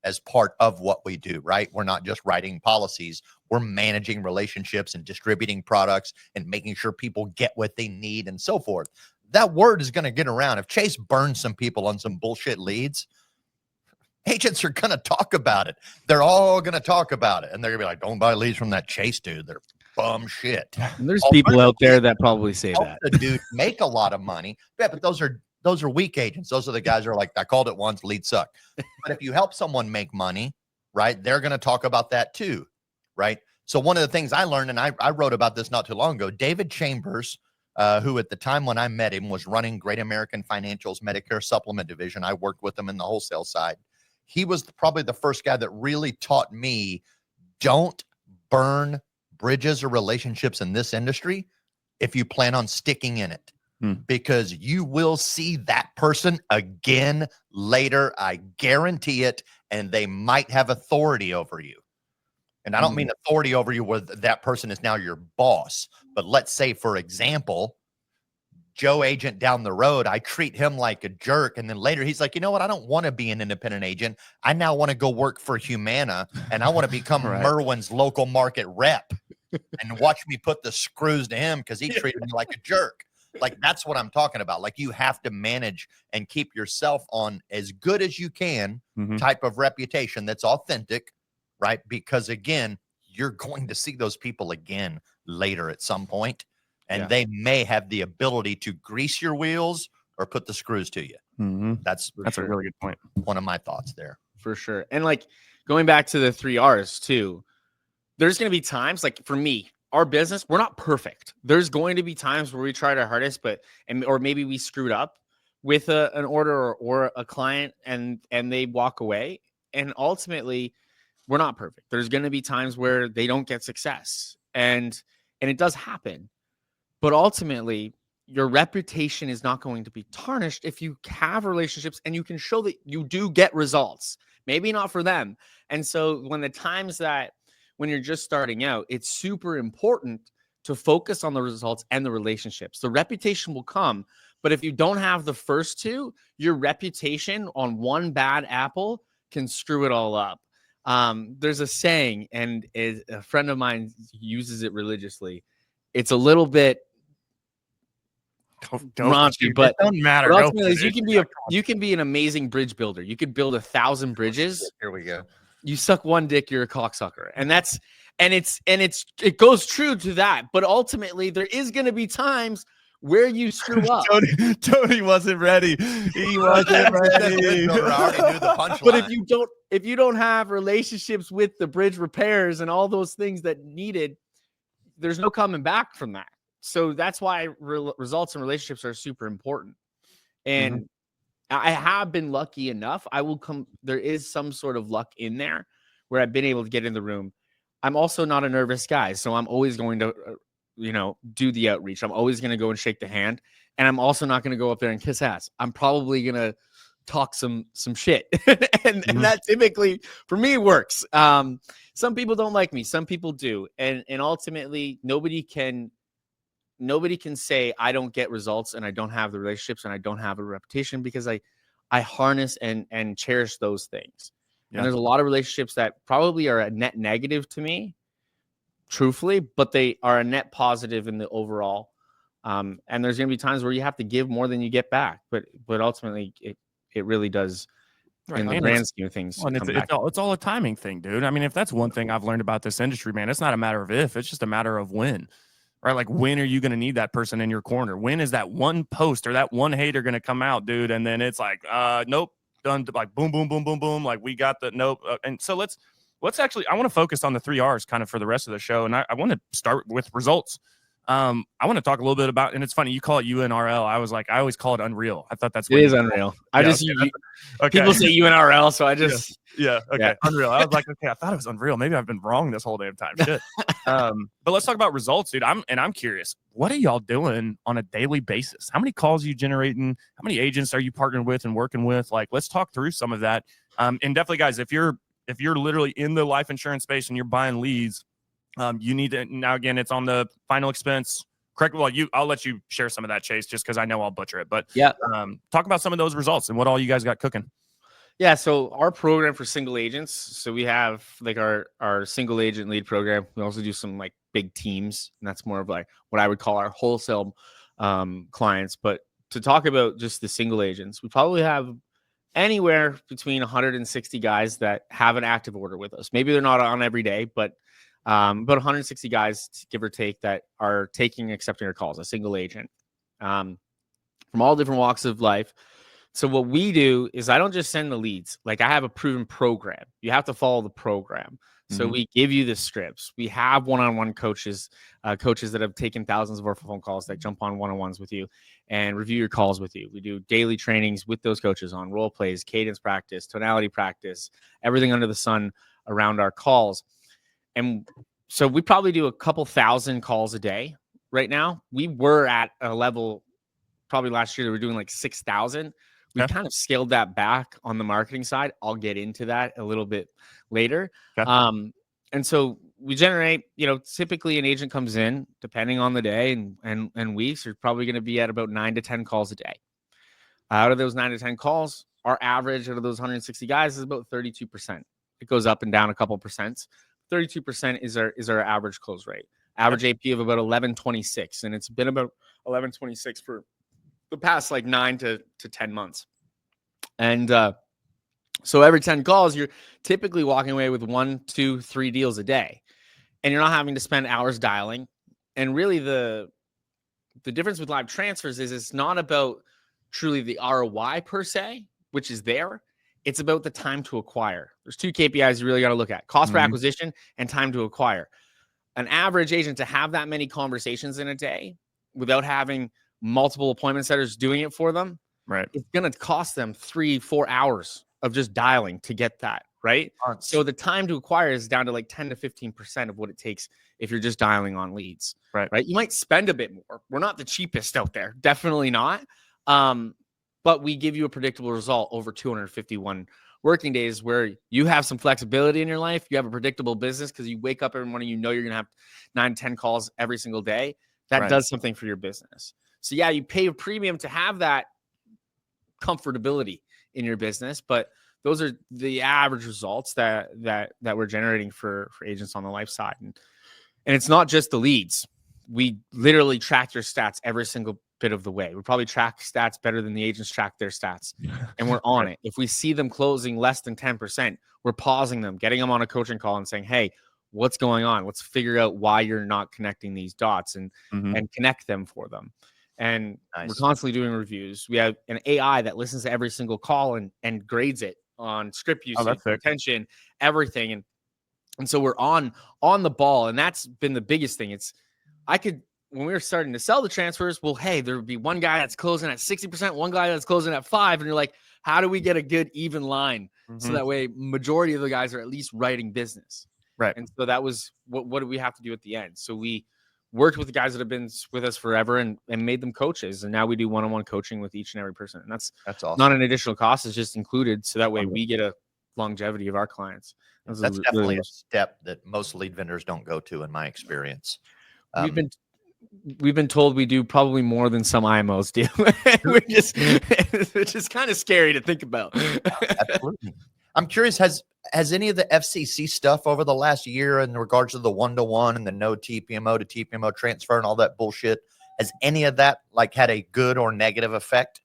as part of what we do, right? We're not just writing policies. We're managing relationships and distributing products and making sure people get what they need and so forth. That word is going to get around. If Chase burns some people on some bullshit leads, agents are going to talk about it. They're all going to talk about it. And they're going to be like, don't buy leads from that Chase dude. They're bum shit. And there's people out there that probably say that. The dude make a lot of money. Yeah, but those are weak agents. Those are the guys who are like, I called it once, lead suck. But if you help someone make money, right, they're going to talk about that too, right? So one of the things I learned, and I wrote about this not too long ago, David Chambers, who at the time when I met him was running Great American Financial's Medicare Supplement Division. I worked with him in the wholesale side. He was probably the first guy that really taught me, don't burn bridges or relationships in this industry if you plan on sticking in it, because you will see that person again later. I guarantee it. And they might have authority over you. And I don't mean authority over you where that person is now your boss. But let's say, for example, Joe agent down the road, I treat him like a jerk. And then later he's like, you know what? I don't want to be an independent agent. I now want to go work for Humana and I want to become Merwin's local market rep and watch me put the screws to him because he treated me like a jerk. Like, that's what I'm talking about. Like, you have to manage and keep yourself on as good as you can type of reputation that's authentic, right? Because again, you're going to see those people again later at some point. And they may have the ability to grease your wheels or put the screws to you. That's a really good point. One of my thoughts there. For sure. And like going back to the 3 R's too, there's going to be times, like for me, our business, we're not perfect. There's going to be times where we tried our hardest, or maybe we screwed up with an order or a client and they walk away. And ultimately, we're not perfect. There's going to be times where they don't get success, and it does happen. But ultimately, your reputation is not going to be tarnished if you have relationships and you can show that you do get results. Maybe not for them. And so when you're just starting out, it's super important to focus on the results and the relationships. The reputation will come, but if you don't have the first two, your reputation on one bad apple can screw it all up. There's a saying, and a friend of mine uses it religiously. It's a little bit raunchy, but it doesn't matter. But ultimately, you can be an amazing bridge builder. You could build 1,000 bridges. Here we go. You suck one dick, you're a cocksucker, and it goes true to that. But ultimately, there is going to be times where you screw up. Tony wasn't ready. He wasn't ready. But if you don't have relationships with the bridge repairs and all those things that needed, there's no coming back from that. So that's why results and relationships are super important. And I have been lucky enough. There is some sort of luck in there where I've been able to get in the room. I'm also not a nervous guy, so I'm always going to, do the outreach. I'm always going to go and shake the hand, and I'm also not going to go up there and kiss ass. I'm probably going to talk some shit, and that typically for me works. Some people don't like me, some people do, and ultimately nobody can say I don't get results and I don't have the relationships and I don't have a reputation, because I harness and cherish those things. Yeah. And there's a lot of relationships that probably are a net negative to me, truthfully, but they are a net positive in the overall. And there's going to be times where you have to give more than you get back, but ultimately it really does in the grand scheme of things. Well, it's all a timing thing, dude. I mean, if that's one thing I've learned about this industry, man, it's not a matter of if, it's just a matter of when, right? Like, when are you going to need that person in your corner? When is that one post or that one hater going to come out, dude? And then it's like, nope, done. Like, boom, boom, boom, boom, boom. Like, we got the nope. And so let's actually, I want to focus on the 3 R's kind of for the rest of the show. And I want to start with results. I want to talk a little bit about, and it's funny, you call it UNRL. I always call it Unreal. I thought that's what it is Unreal. People say UNRL, so I just okay. Unreal. I was like, okay, I thought it was Unreal. Maybe I've been wrong this whole damn time. Shit. But let's talk about results, dude. I'm curious. What are y'all doing on a daily basis? How many calls are you generating? How many agents are you partnering with and working with? Like, let's talk through some of that. And definitely, guys, if you're literally in the life insurance space and you're buying leads, you need to, now again, it's on the final expense. Correct. Well, I'll let you share some of that, Chase, just because I know I'll butcher it. But talk about some of those results and what all you guys got cooking. Yeah. So our program for single agents. So we have like our single agent lead program. We also do some like big teams, and that's more of like what I would call our wholesale clients. But to talk about just the single agents, we probably have anywhere between 160 guys that have an active order with us. Maybe they're not on every day, but about 160 guys, give or take, that are accepting our calls, a single agent, from all different walks of life. So what we do is I don't just send the leads. Like, I have a proven program. You have to follow the program. So we give you the scripts. We have one-on-one coaches that have taken thousands of our phone calls that jump on one-on-ones with you and review your calls with you. We do daily trainings with those coaches on role plays, cadence practice, tonality practice, everything under the sun around our calls. And so we probably do a couple thousand calls a day right now. We were at a level probably last year that we're doing like 6,000. We kind of scaled that back on the marketing side. I'll get into that a little bit later. And so we generate, typically an agent comes in, depending on the day and weeks, are probably going to be at about 9 to 10 calls a day. Out of those 9 to 10 calls, our average out of those 160 guys is about 32%. It goes up and down a couple percent. 32% is our average close rate. Average AP of about 11.26, and it's been about 11.26 for the past like 9 to 10 months. And so every 10 calls, you're typically walking away with 1, 2, 3 deals a day, and you're not having to spend hours dialing. And really, the difference with live transfers is it's not about truly the ROI per se, which is there. It's about the time to acquire. There's 2 KPIs you really got to look at: cost per acquisition and time to acquire. An average agent to have that many conversations in a day without having multiple appointment setters doing it for them, right, it's going to cost them 3-4 hours of just dialing to get that, right? So the time to acquire is down to like 10 to 15% of what it takes if you're just dialing on leads, right? You might spend a bit more. We're not the cheapest out there. Definitely not. But we give you a predictable result over 251 working days where you have some flexibility in your life. You have a predictable business because you wake up every morning, you're going to have 9, 10 calls every single day. That does something for your business. So yeah, you pay a premium to have that comfortability in your business, but those are the average results that we're generating for agents on the life side. And it's not just the leads. We literally track your stats every single bit of the way. We probably track stats better than the agents track their stats, and we're on it. If we see them closing less than 10%, we're pausing them, getting them on a coaching call and saying, hey, what's going on? Let's figure out why you're not connecting these dots and connect them for them. And we're constantly doing reviews. We have an AI that listens to every single call and grades it on script usage, retention, everything. And so we're on the ball. And that's been the biggest thing. When we were starting to sell the transfers, well, hey, there would be one guy that's closing at 60%, one guy that's closing at 5%. And you're like, how do we get a good even line? So that way majority of the guys are at least writing business. Right. And so that was what do we have to do at the end? So we worked with the guys that have been with us forever and made them coaches. And now we do one-on-one coaching with each and every person. And that's awesome. Not an additional cost. It's just included. So that way we get a longevity of our clients. That's definitely a step that most lead vendors don't go to, in my experience. We've been told we do probably more than some IMOs do, which is kind of scary to think about. Absolutely. I'm curious, has any of the FCC stuff over the last year in regards to the 1-to-1 and the no TPMO to TPMO transfer and all that bullshit, has any of that like had a good or negative effect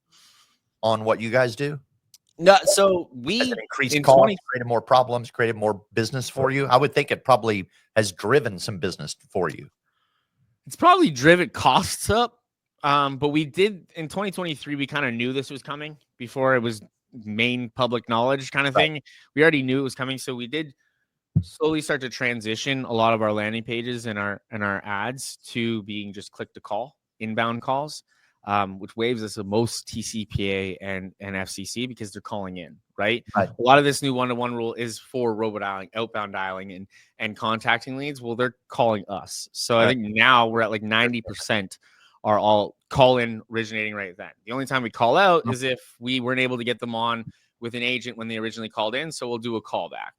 on what you guys do? No, so Has we it increased in costs, 20 created more problems, created more business for you? I would think it probably has driven some business for you. it's probably driven costs up. But we did in 2023, we kind of knew this was coming before it was main public knowledge kind of Right. thing. We already knew it was coming. So we did slowly start to transition a lot of our landing pages and our ads to being just click to call, inbound calls, which waves us the most TCPA and FCC because they're calling in, right? Right. A lot of this new one-to-one rule is for robo dialing, outbound dialing, and contacting leads. Well, they're calling us. So I Right. think now we're at like 90% are all call in originating right then. The only time we call out is if we weren't able to get them on with an agent when they originally called in. So we'll do a callback.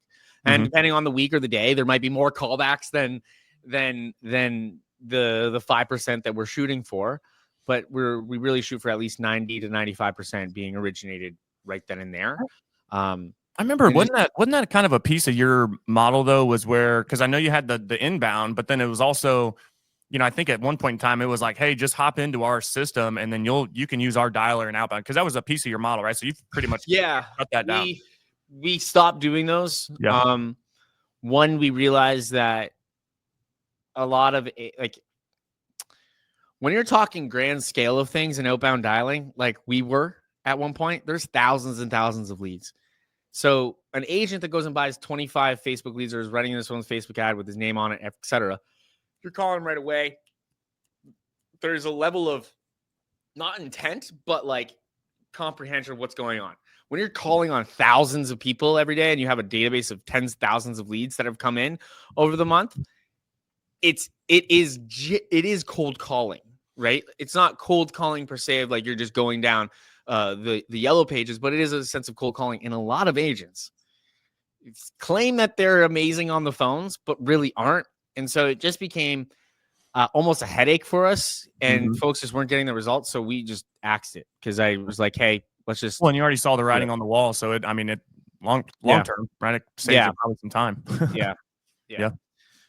And depending on the week or the day, there might be more callbacks than the 5% that we're shooting for. But we really shoot for at least 90 to 95% being originated right then and there. I remember wasn't that kind of a piece of your model though, was where, because I know you had the inbound, but then it was also, you know, I think at one point in time it was like, hey, just hop into our system and then you can use our dialer and outbound, because that was a piece of your model, right? So you've pretty much cut that down. We stopped doing those. Yeah. One, we realized that a lot of like when you're talking grand scale of things and outbound dialing, like we were at one point, there's thousands and thousands of leads. So an agent that goes and buys 25 Facebook leads or is running this one's Facebook ad with his name on it, etc., you're calling right away. There's a level of not intent, but like comprehension of what's going on. When you're calling on thousands of people every day and you have a database of tens of thousands of leads that have come in over the month, it is cold calling, right? It's not cold calling per se of like you're just going down the yellow pages, but it is a sense of cold calling. And a lot of agents claim that they're amazing on the phones, but really aren't. And so it just became almost a headache for us, and folks just weren't getting the results. So we just axed it because I was like, hey, let's just. Well, and you already saw the writing on the wall, so it long term, right? It saves you probably some time. Yeah.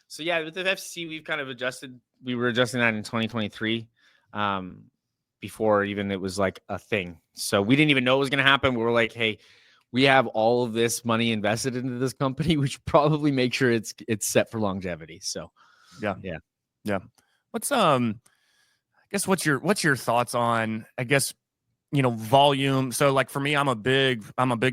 So yeah, with the FCC, we've kind of adjusted. We were adjusting that in 2023, before even it was like a thing. So we didn't even know it was going to happen. We were like, hey, we have all of this money invested into this company. We should probably make sure it's set for longevity. So yeah. What's I guess what's your thoughts on, I guess, you know, volume? So like for me, I'm a big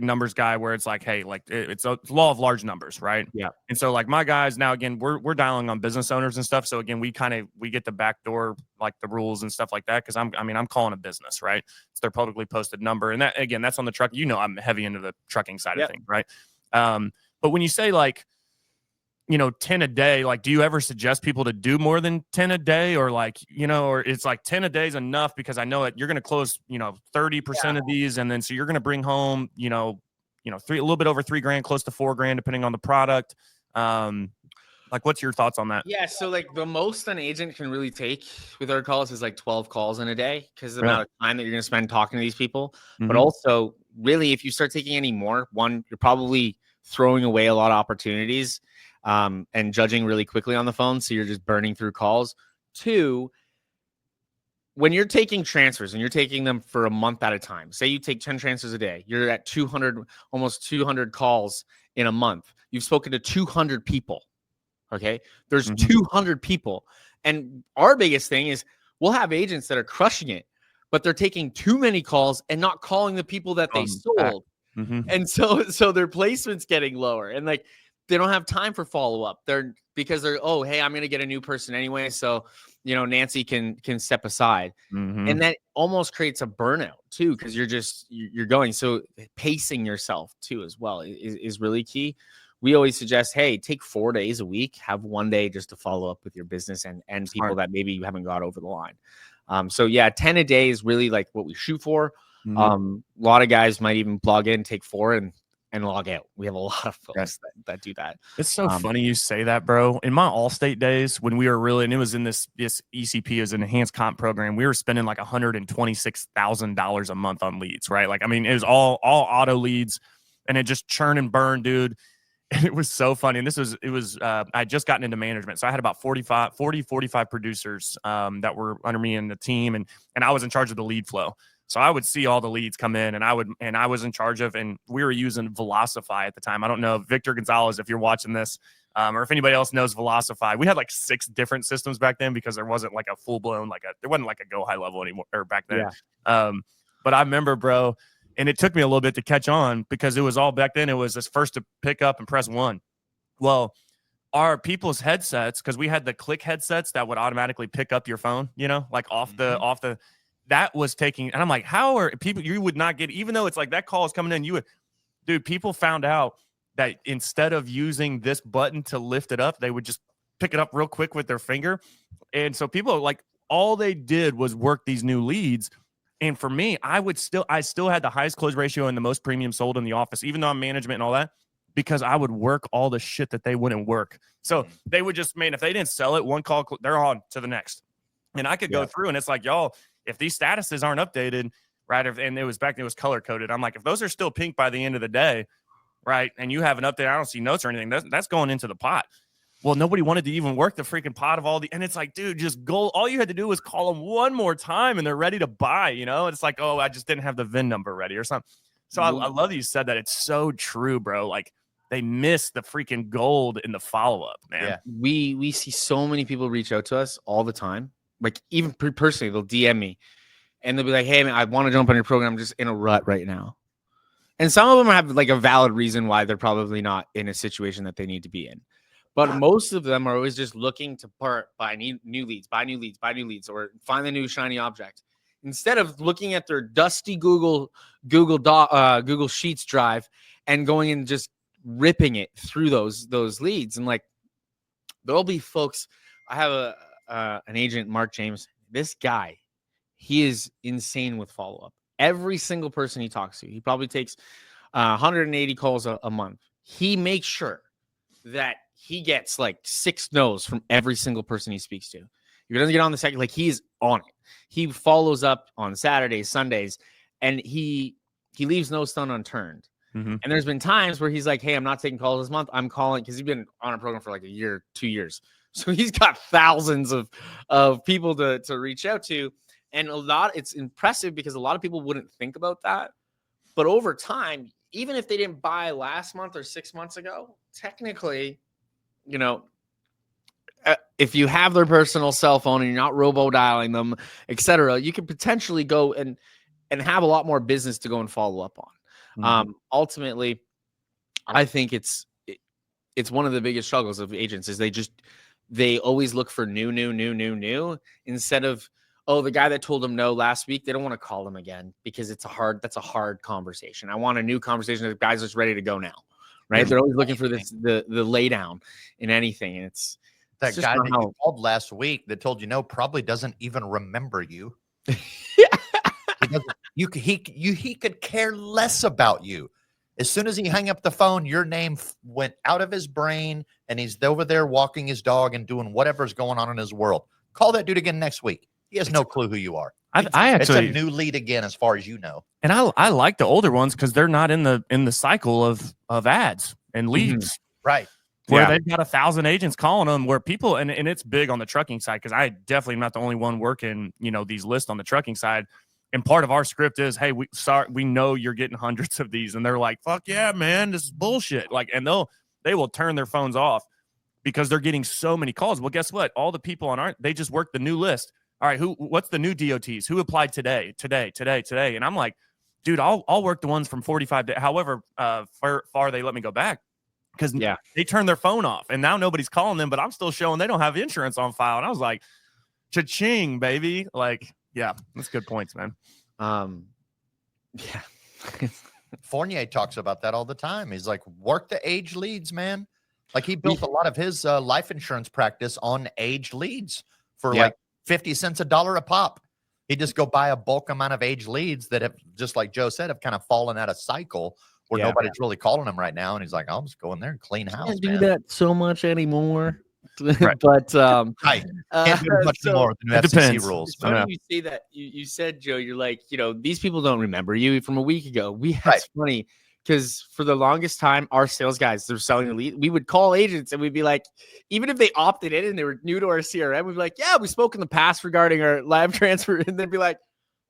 numbers guy, where it's like, hey, like it's a law of large numbers, right? Yeah. And so like my guys now, again, we're dialing on business owners and stuff. So again, we get the backdoor, like the rules and stuff like that. Cause I'm calling a business, right? It's their publicly posted number. And that, again, that's on the truck. You know, I'm heavy into the trucking side of things, right? But when you say like, you know, 10 a day, like, do you ever suggest people to do more than 10 a day, or like, you know, or it's like 10 a day is enough because I know that you're going to close, you know, 30% of these. And then, so you're going to bring home, a little bit over $3,000, close to $4,000, depending on the product. Like, what's your thoughts on that? Yeah. So like the most an agent can really take with our calls is like 12 calls in a day, because the amount of time that you're going to spend talking to these people. But also really, if you start taking any more, one, you're probably throwing away a lot of opportunities. And judging really quickly on the phone. So you're just burning through calls. Two, when you're taking transfers and you're taking them for a month at a time, say you take 10 transfers a day, you're at 200, almost 200 calls in a month. You've spoken to 200 people. Okay. There's 200 people. And our biggest thing is we'll have agents that are crushing it, but they're taking too many calls and not calling the people that they sold. And so their placement's getting lower. And like, they don't have time for follow-up. Because they're, oh, hey, I'm going to get a new person anyway. So, you know, Nancy can step aside. And that almost creates a burnout too, because you're going. So pacing yourself too, as well, is really key. We always suggest, hey, take 4 days a week, have 1 day just to follow up with your business and people that maybe you haven't got over the line. So yeah, 10 a day is really like what we shoot for. A lot of guys might even plug in, take 4 and log out. We have a lot of folks that do that. It's so funny you say that, bro. In my Allstate days, when we were really, and it was in this ECP, as an enhanced comp program, we were spending like $126,000 a month on leads, right? Like, I mean, it was all auto leads, and it just churn and burn, dude. And it was so funny. And I had just gotten into management. So I had about 45 producers that were under me in the team, and I was in charge of the lead flow. So I would see all the leads come in, and I was in charge of, and we were using Velocify at the time. I don't know, Victor Gonzalez, if you're watching this, or if anybody else knows Velocify. We had like 6 different systems back then because there wasn't like a full blown, there wasn't like a Go High Level anymore, or back then. Yeah. But I remember, bro, and it took me a little bit to catch on because it was all back then. It was this first to pick up and press 1. Well, our people's headsets, because we had the click headsets that would automatically pick up your phone, like off the, that was taking, and I'm like, how are people, you would not get, even though it's like that call is coming in, people found out that instead of using this button to lift it up, they would just pick it up real quick with their finger. And so people, like, all they did was work these new leads. And for me, I still had the highest close ratio and the most premium sold in the office, even though I'm management and all that, because I would work all the shit that they wouldn't work. So they would just, man, if they didn't sell it, one call, they're on to the next. And I could go through, and it's like, y'all, if these statuses aren't updated, right, and it was color coded, I'm like, if those are still pink by the end of the day, right, and you have an update, I don't see notes or anything, that's going into the pot. Well, nobody wanted to even work the freaking pot of and it's like, dude, just go. All you had to do was call them one more time and they're ready to buy, It's like, oh, I just didn't have the VIN number ready or something. So I love that you said that. It's so true, bro. Like, they miss the freaking gold in the follow-up, man. Yeah. We see so many people reach out to us all the time. Like, even personally, they'll DM me and they'll be like, hey, man, I want to jump on your program. I'm just in a rut right now. And some of them have like a valid reason why they're probably not in a situation that they need to be in. But most of them are always just looking to buy new leads, or find the new shiny object. Instead of looking at their dusty Google Sheets drive and going and just ripping it through those leads. And like, there'll be folks. I have an agent, Mark James. This guy, he is insane with follow-up. Every single person he talks to, he probably takes 180 calls a month. He makes sure that he gets like 6 no's from every single person he speaks to. If he doesn't get on the second, like, he's on it. He follows up on Saturdays, Sundays, and he leaves no stone unturned. Mm-hmm. And there's been times where he's like, hey, I'm not taking calls this month. I'm calling, because he's been on a program for like a year, 2 years. So he's got thousands of people to reach out to. And it's impressive because a lot of people wouldn't think about that. But over time, even if they didn't buy last month or 6 months ago, technically, if you have their personal cell phone and you're not robo-dialing them, etc., you can potentially go and have a lot more business to go and follow up on. Mm-hmm. Ultimately, I think it's one of the biggest struggles of agents is they always look for new instead of, oh, the guy that told them no last week, they don't want to call them again because that's a hard conversation. I want a new conversation. The guy's just ready to go now, right? They're always looking for the lay down in anything. And it's that guy that you called last week that told you no probably doesn't even remember you. He could care less about you. As soon as he hung up the phone, your name went out of his brain, and he's over there walking his dog and doing whatever's going on in his world. Call that dude again next week. He has no clue who you are. It's a new lead again, as far as you know. And I like the older ones because they're not in the cycle of ads and leads, mm-hmm. Right? Where they've got 1,000 agents calling them. Where people and it's big on the trucking side because I definitely am not the only one working these lists on the trucking side. And part of our script is, hey, we know you're getting hundreds of these, and they're like, fuck yeah, man, this is bullshit. Like, and they will turn their phones off because they're getting so many calls. Well, guess what? All the people they just worked the new list. All right, what's the new DOTs? Who applied today? And I'm like, dude, I'll work the ones from 45 days, however far they let me go back. Because they turned their phone off, and now nobody's calling them, but I'm still showing they don't have insurance on file. And I was like, cha-ching, baby. Like, yeah, that's good points, man. Yeah. Fournier talks about that all the time. He's like, work the age leads, man. Like, he built a lot of his life insurance practice on age leads for like 50 cents a dollar a pop. He just go buy a bulk amount of age leads that have, just like Joe said, have kind of fallen out of cycle where nobody's really calling them right now. And he's like, I'll just go in there and clean house. Can't do that so much anymore. Right. But can't do much more than the FCC rules. It's funny you say that. You said, Joe, you're like, these people don't remember you from a week ago. It's funny because for the longest time, our sales guys, they're selling the lead. We would call agents and we'd be like, even if they opted in and they were new to our CRM, we'd be like, yeah, we spoke in the past regarding our live transfer, and they'd be like,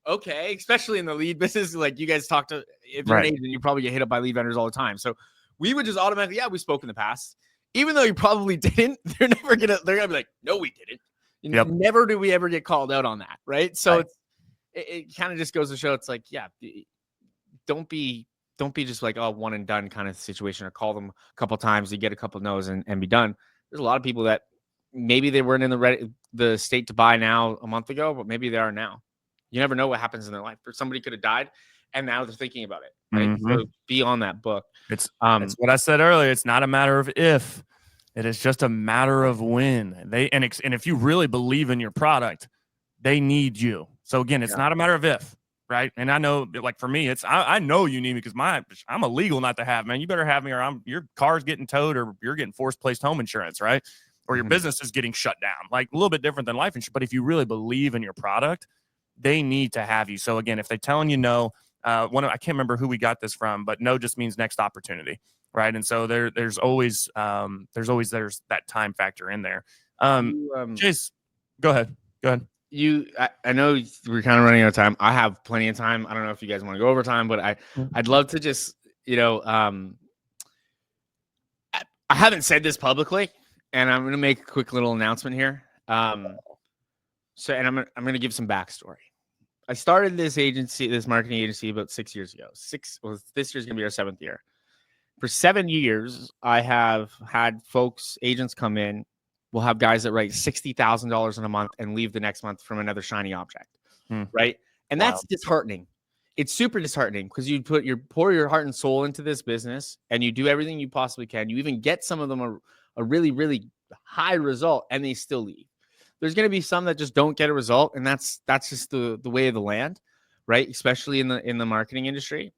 okay, especially in the lead business. Like you guys talk to, if you're Right. an agent, you probably get hit up by lead vendors all the time. So we would just automatically, yeah, we spoke in the past. Even though you probably didn't, they're gonna be like, no, we didn't. Yep. Never do we ever get called out on that, right? So Right. it kind of just goes to show, it's like, yeah, don't be just like, oh, one and done kind of situation, or call them a couple times, you get a couple no's and be done. There's a lot of people that maybe they weren't in the state to buy now a month ago, but maybe they are now. You never know what happens in their life. Or somebody could have died, and now they're thinking about it. Right? Mhm. So be on that book. It's what I said earlier. It's not a matter of if, it is just a matter of when. And if you really believe in your product, they need you. So again, it's not a matter of if, right? And I know, like for me, I know you need me because I'm illegal not to have, man. You better have me, or your car's getting towed, or you're getting forced placed home insurance, right? Or your business is getting shut down. Like a little bit different than life insurance. But if you really believe in your product, they need to have you. So again, if they're telling you no, I can't remember who we got this from, but no just means next opportunity, right? And so there's always that time factor in there. Chase, go ahead. I know we're kind of running out of time. I have plenty of time. I don't know if you guys want to go over time, but I'd love to just, I haven't said this publicly, and I'm going to make a quick little announcement here. I'm going to give some backstory. I started this marketing agency about 6 years ago. This year's going to be our 7th year. For 7 years, I have had agents come in. We'll have guys that write $60,000 in a month and leave the next month from another shiny object, right? And that's disheartening. It's super disheartening because you pour your heart and soul into this business, and you do everything you possibly can. You even get some of them a really, really high result, and they still leave. There's going to be some that just don't get a result, and that's just the way of the land, right? Especially in the marketing industry,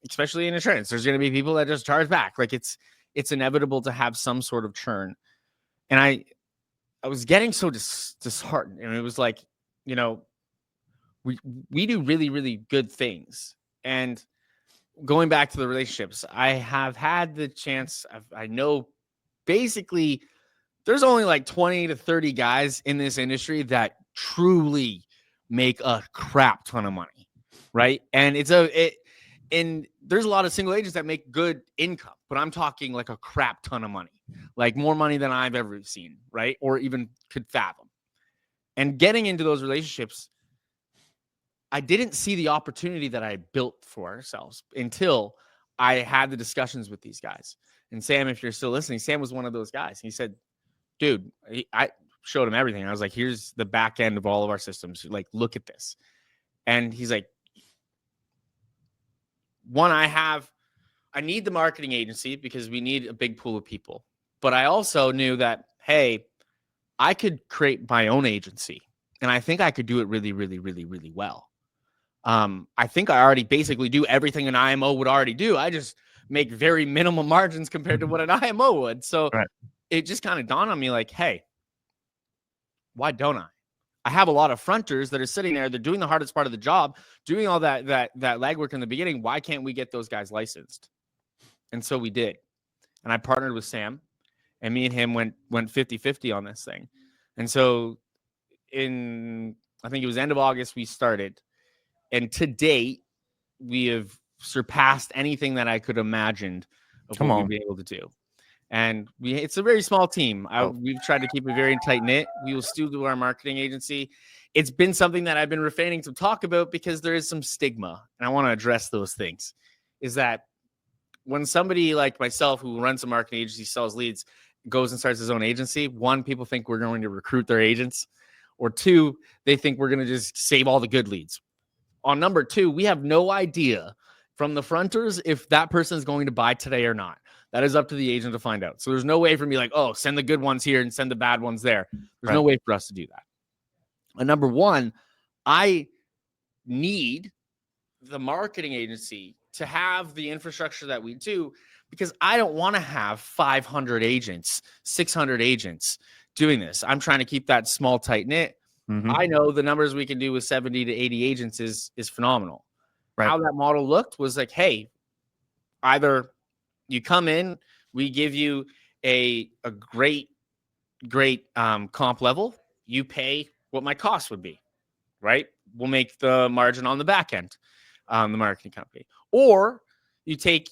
especially in insurance. There's going to be people that just charge back. Like it's inevitable to have some sort of churn. And I was getting so disheartened, and it was like, we do really, really good things. And going back to the relationships, I have had the chance. I know basically there's only like 20 to 30 guys in this industry that truly make a crap ton of money, right? And and there's a lot of single agents that make good income, but I'm talking like a crap ton of money, like more money than I've ever seen, right? Or even could fathom. And getting into those relationships, I didn't see the opportunity that I built for ourselves until I had the discussions with these guys. And Sam, if you're still listening, Sam was one of those guys. He said, dude, I showed him everything. I was like, here's the back end of all of our systems. Like, look at this. And he's like, I need the marketing agency because we need a big pool of people. But I also knew that, hey, I could create my own agency, and I think I could do it really, really, really, really well. I think I already basically do everything an IMO would already do. I just make very minimal margins compared to what an IMO would. So it just kind of dawned on me like, hey, why don't I? I have a lot of fronters that are sitting there. They're doing the hardest part of the job, doing all that legwork in the beginning. Why can't we get those guys licensed? And so we did. And I partnered with Sam, and me and him went 50-50 on this thing. And so I think it was end of August, we started. And to date, we have surpassed anything that I could imagined of what we'd be able to do. And it's a very small team. We've tried to keep it very tight knit. We will still do our marketing agency. It's been something that I've been refraining to talk about because there is some stigma, and I want to address those things. Is that when somebody like myself, who runs a marketing agency, sells leads, goes and starts his own agency, one, people think we're going to recruit their agents, or two, they think we're going to just save all the good leads. On number two, we have no idea from the fronters if that person is going to buy today or not. That is up to the agent to find out. So there's no way for me like, oh, send the good ones here and send the bad ones there. There's no way for us to do that. And number one, I need the marketing agency to have the infrastructure that we do, because I don't want to have 500 agents, 600 agents doing this. I'm trying to keep that small, tight knit. I know the numbers we can do with 70 to 80 agents is phenomenal. How that model looked was like, hey, either you come in, we give you a great comp level, you pay what my cost would be, right? We'll make the margin on the back end, the marketing company. Or you take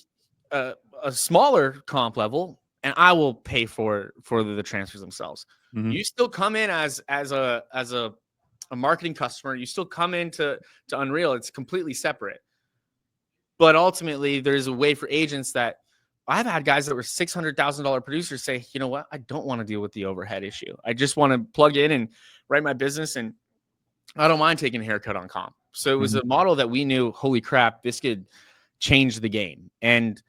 a smaller comp level, and I will pay for the transfers themselves. Mhm. You still come in as a marketing customer. You still come into Unreal. It's completely separate. But ultimately, there's a way for agents that I've had guys that were $600,000 producers say, you know what? I don't want to deal with the overhead issue. I just want to plug in and write my business, and I don't mind taking a haircut on comp. So it was a model that we knew, holy crap, this could change the game. And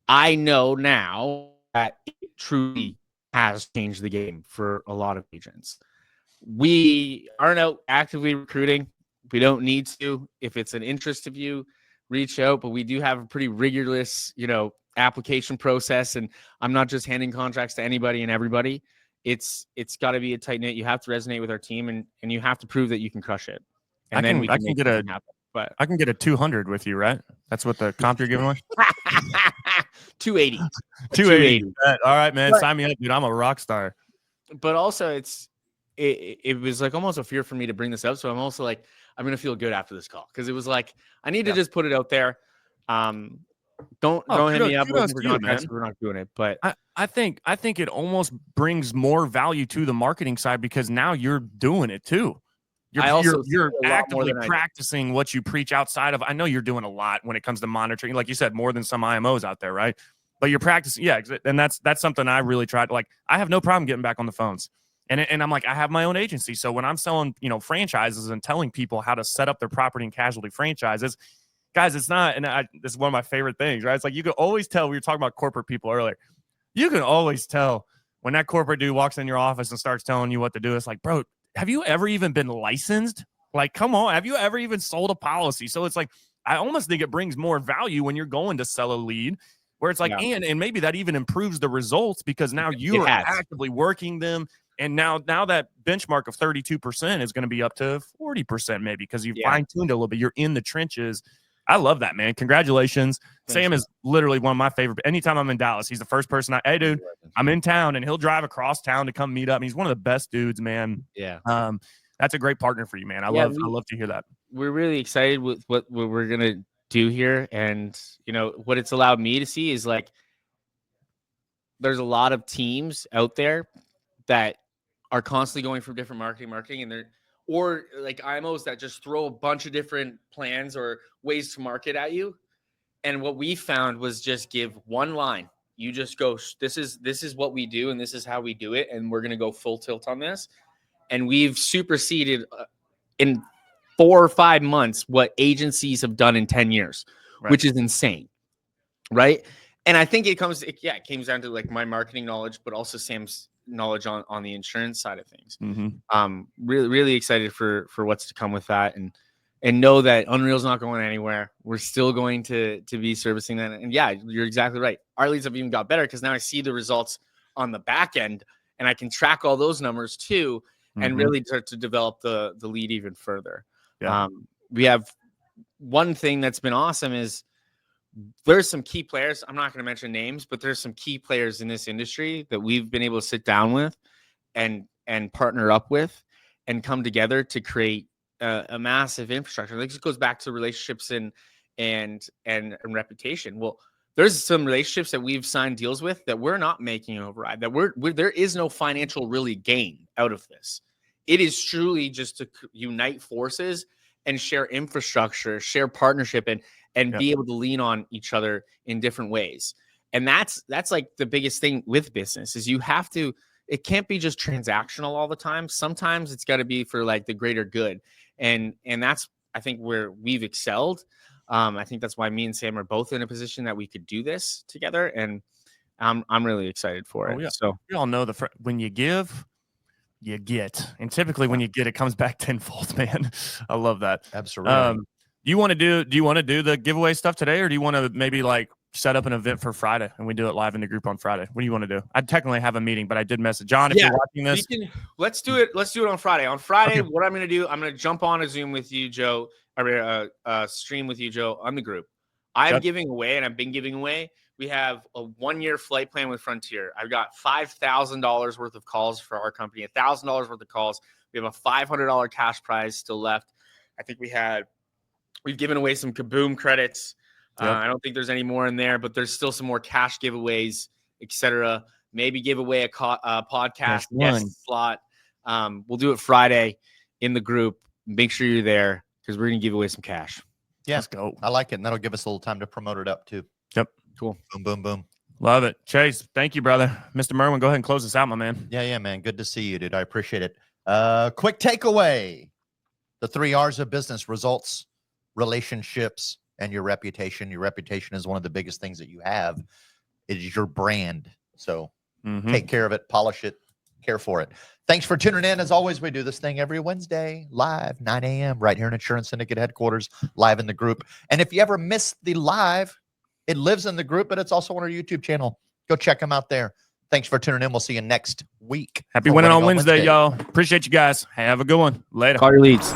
I know now that it truly has changed the game for a lot of agents. We aren't out actively recruiting. We don't need to. If it's an interest of you, reach out. But we do have a pretty rigorous, application process. And I'm not just handing contracts to anybody and everybody. It's got to be a tight knit. You have to resonate with our team, and you have to prove that you can crush it. And then we can make it happen. But I can get a 200 with you, right? That's what the comp you're giving away. 280. 280. All right, man. Sign me up, dude. I'm a rock star. But also, it was like almost a fear for me to bring this up. So I'm also like, I'm gonna feel good after this call, because it was like I need to just put it out there. Don't hit me up looking for contracts if we're not doing it. But I think it almost brings more value to the marketing side, because now you're doing it too. You're actively practicing what you preach outside of. I know you're doing a lot when it comes to monitoring, like you said, more than some IMOs out there, right? But you're practicing, yeah. And that's something I really tried. Like, I have no problem getting back on the phones, and I'm like, I have my own agency, so when I'm selling, franchises and telling people how to set up their property and casualty franchises, guys, it's not. And this is one of my favorite things, right? It's like you can always tell. We were talking about corporate people earlier. You can always tell when that corporate dude walks in your office and starts telling you what to do. It's like, bro, have you ever even been licensed? Like, come on. Have you ever even sold a policy? So it's like, I almost think it brings more value when you're going to sell a lead, where it's like, and maybe that even improves the results, because now you are actively working them. And now that benchmark of 32% is going to be up to 40% maybe, because you fine-tuned a little bit. You're in the trenches. I love that, man. Congratulations. Sam is literally one of my favorite. Anytime I'm in Dallas, he's the first person hey, dude, I'm in town, and he'll drive across town to come meet up. And he's one of the best dudes, man. Yeah. That's a great partner for you, man. I love to hear that. We're really excited with what we're going to do here. And, what it's allowed me to see is, like, there's a lot of teams out there that are constantly going from different marketing, and or like IMOs that just throw a bunch of different plans or ways to market at you. And what we found was just give one line. You just go, this is what we do, and this is how we do it, and we're going to go full tilt on this. And we've superseded in 4 or 5 months what agencies have done in 10 years, which is insane, right? And I think it comes down to, like, my marketing knowledge, but also Sam's knowledge on the insurance side of things. Really, really excited for what's to come with that, and know that Unreal's not going anywhere. We're still going to be servicing that. And yeah, you're exactly right. Our leads have even got better, because now I see the results on the back end, and I can track all those numbers too, and really start to develop the lead even further. We have one thing that's been awesome is there's some key players. I'm not going to mention names, but there's some key players in this industry that we've been able to sit down with and partner up with and come together to create a massive infrastructure. Like, this goes back to relationships and reputation. Well, there's some relationships that we've signed deals with that we're not making an override, that there is no financial really gain out of this. It is truly just to unite forces and share infrastructure, share partnership, and be able to lean on each other in different ways. And that's like the biggest thing with business is it can't be just transactional all the time. Sometimes it's got to be for, like, the greater good. And that's, I think, where we've excelled. I think that's why me and Sam are both in a position that we could do this together. And I'm really excited for it. Yeah. So we all know when you give, you get, and typically when you get, it comes back tenfold, man. I love that. Absolutely. Do you want to do the giveaway stuff today, or do you want to maybe, like, set up an event for Friday and we do it live in the group on Friday? What do you want to do? I technically have a meeting, but I did message John. If you're watching this, let's do it. Let's do it on Friday. On Friday, What I'm going to do, I'm going to jump on a Zoom with you, Joe, or stream with you, Joe, on the group. I'm giving away, and I've been giving away. We have a 1-year flight plan with Frontier. I've got $5,000 worth of calls for our company, $1,000 worth of calls. We have a $500 cash prize still left. I think we've given away some Kaboom credits. Yep. I don't think there's any more in there, but there's still some more cash giveaways, etc. Maybe give away a podcast guest slot. We'll do it Friday in the group. Make sure you're there because we're going to give away some cash. Yeah, Let's go. I like it. And that'll give us a little time to promote it up too. Yep. Cool. Boom, boom, boom. Love it. Chase, thank you, brother. Mr. Merwin, go ahead and close us out, my man. Yeah, man. Good to see you, dude. I appreciate it. Quick takeaway. The 3 R's of business: results, relationships, and your reputation. Your reputation is one of the biggest things that you have. It is your brand. So take care of it, polish it, care for it. Thanks for tuning in. As always, we do this thing every Wednesday, live, 9 a.m., right here in Insurance Syndicate headquarters, live in the group. And if you ever miss the live, it lives in the group, but it's also on our YouTube channel. Go check them out there. Thanks for tuning in. We'll see you next week. Happy winning on Wednesday, y'all. Appreciate you guys. Have a good one. Later. Call your leads.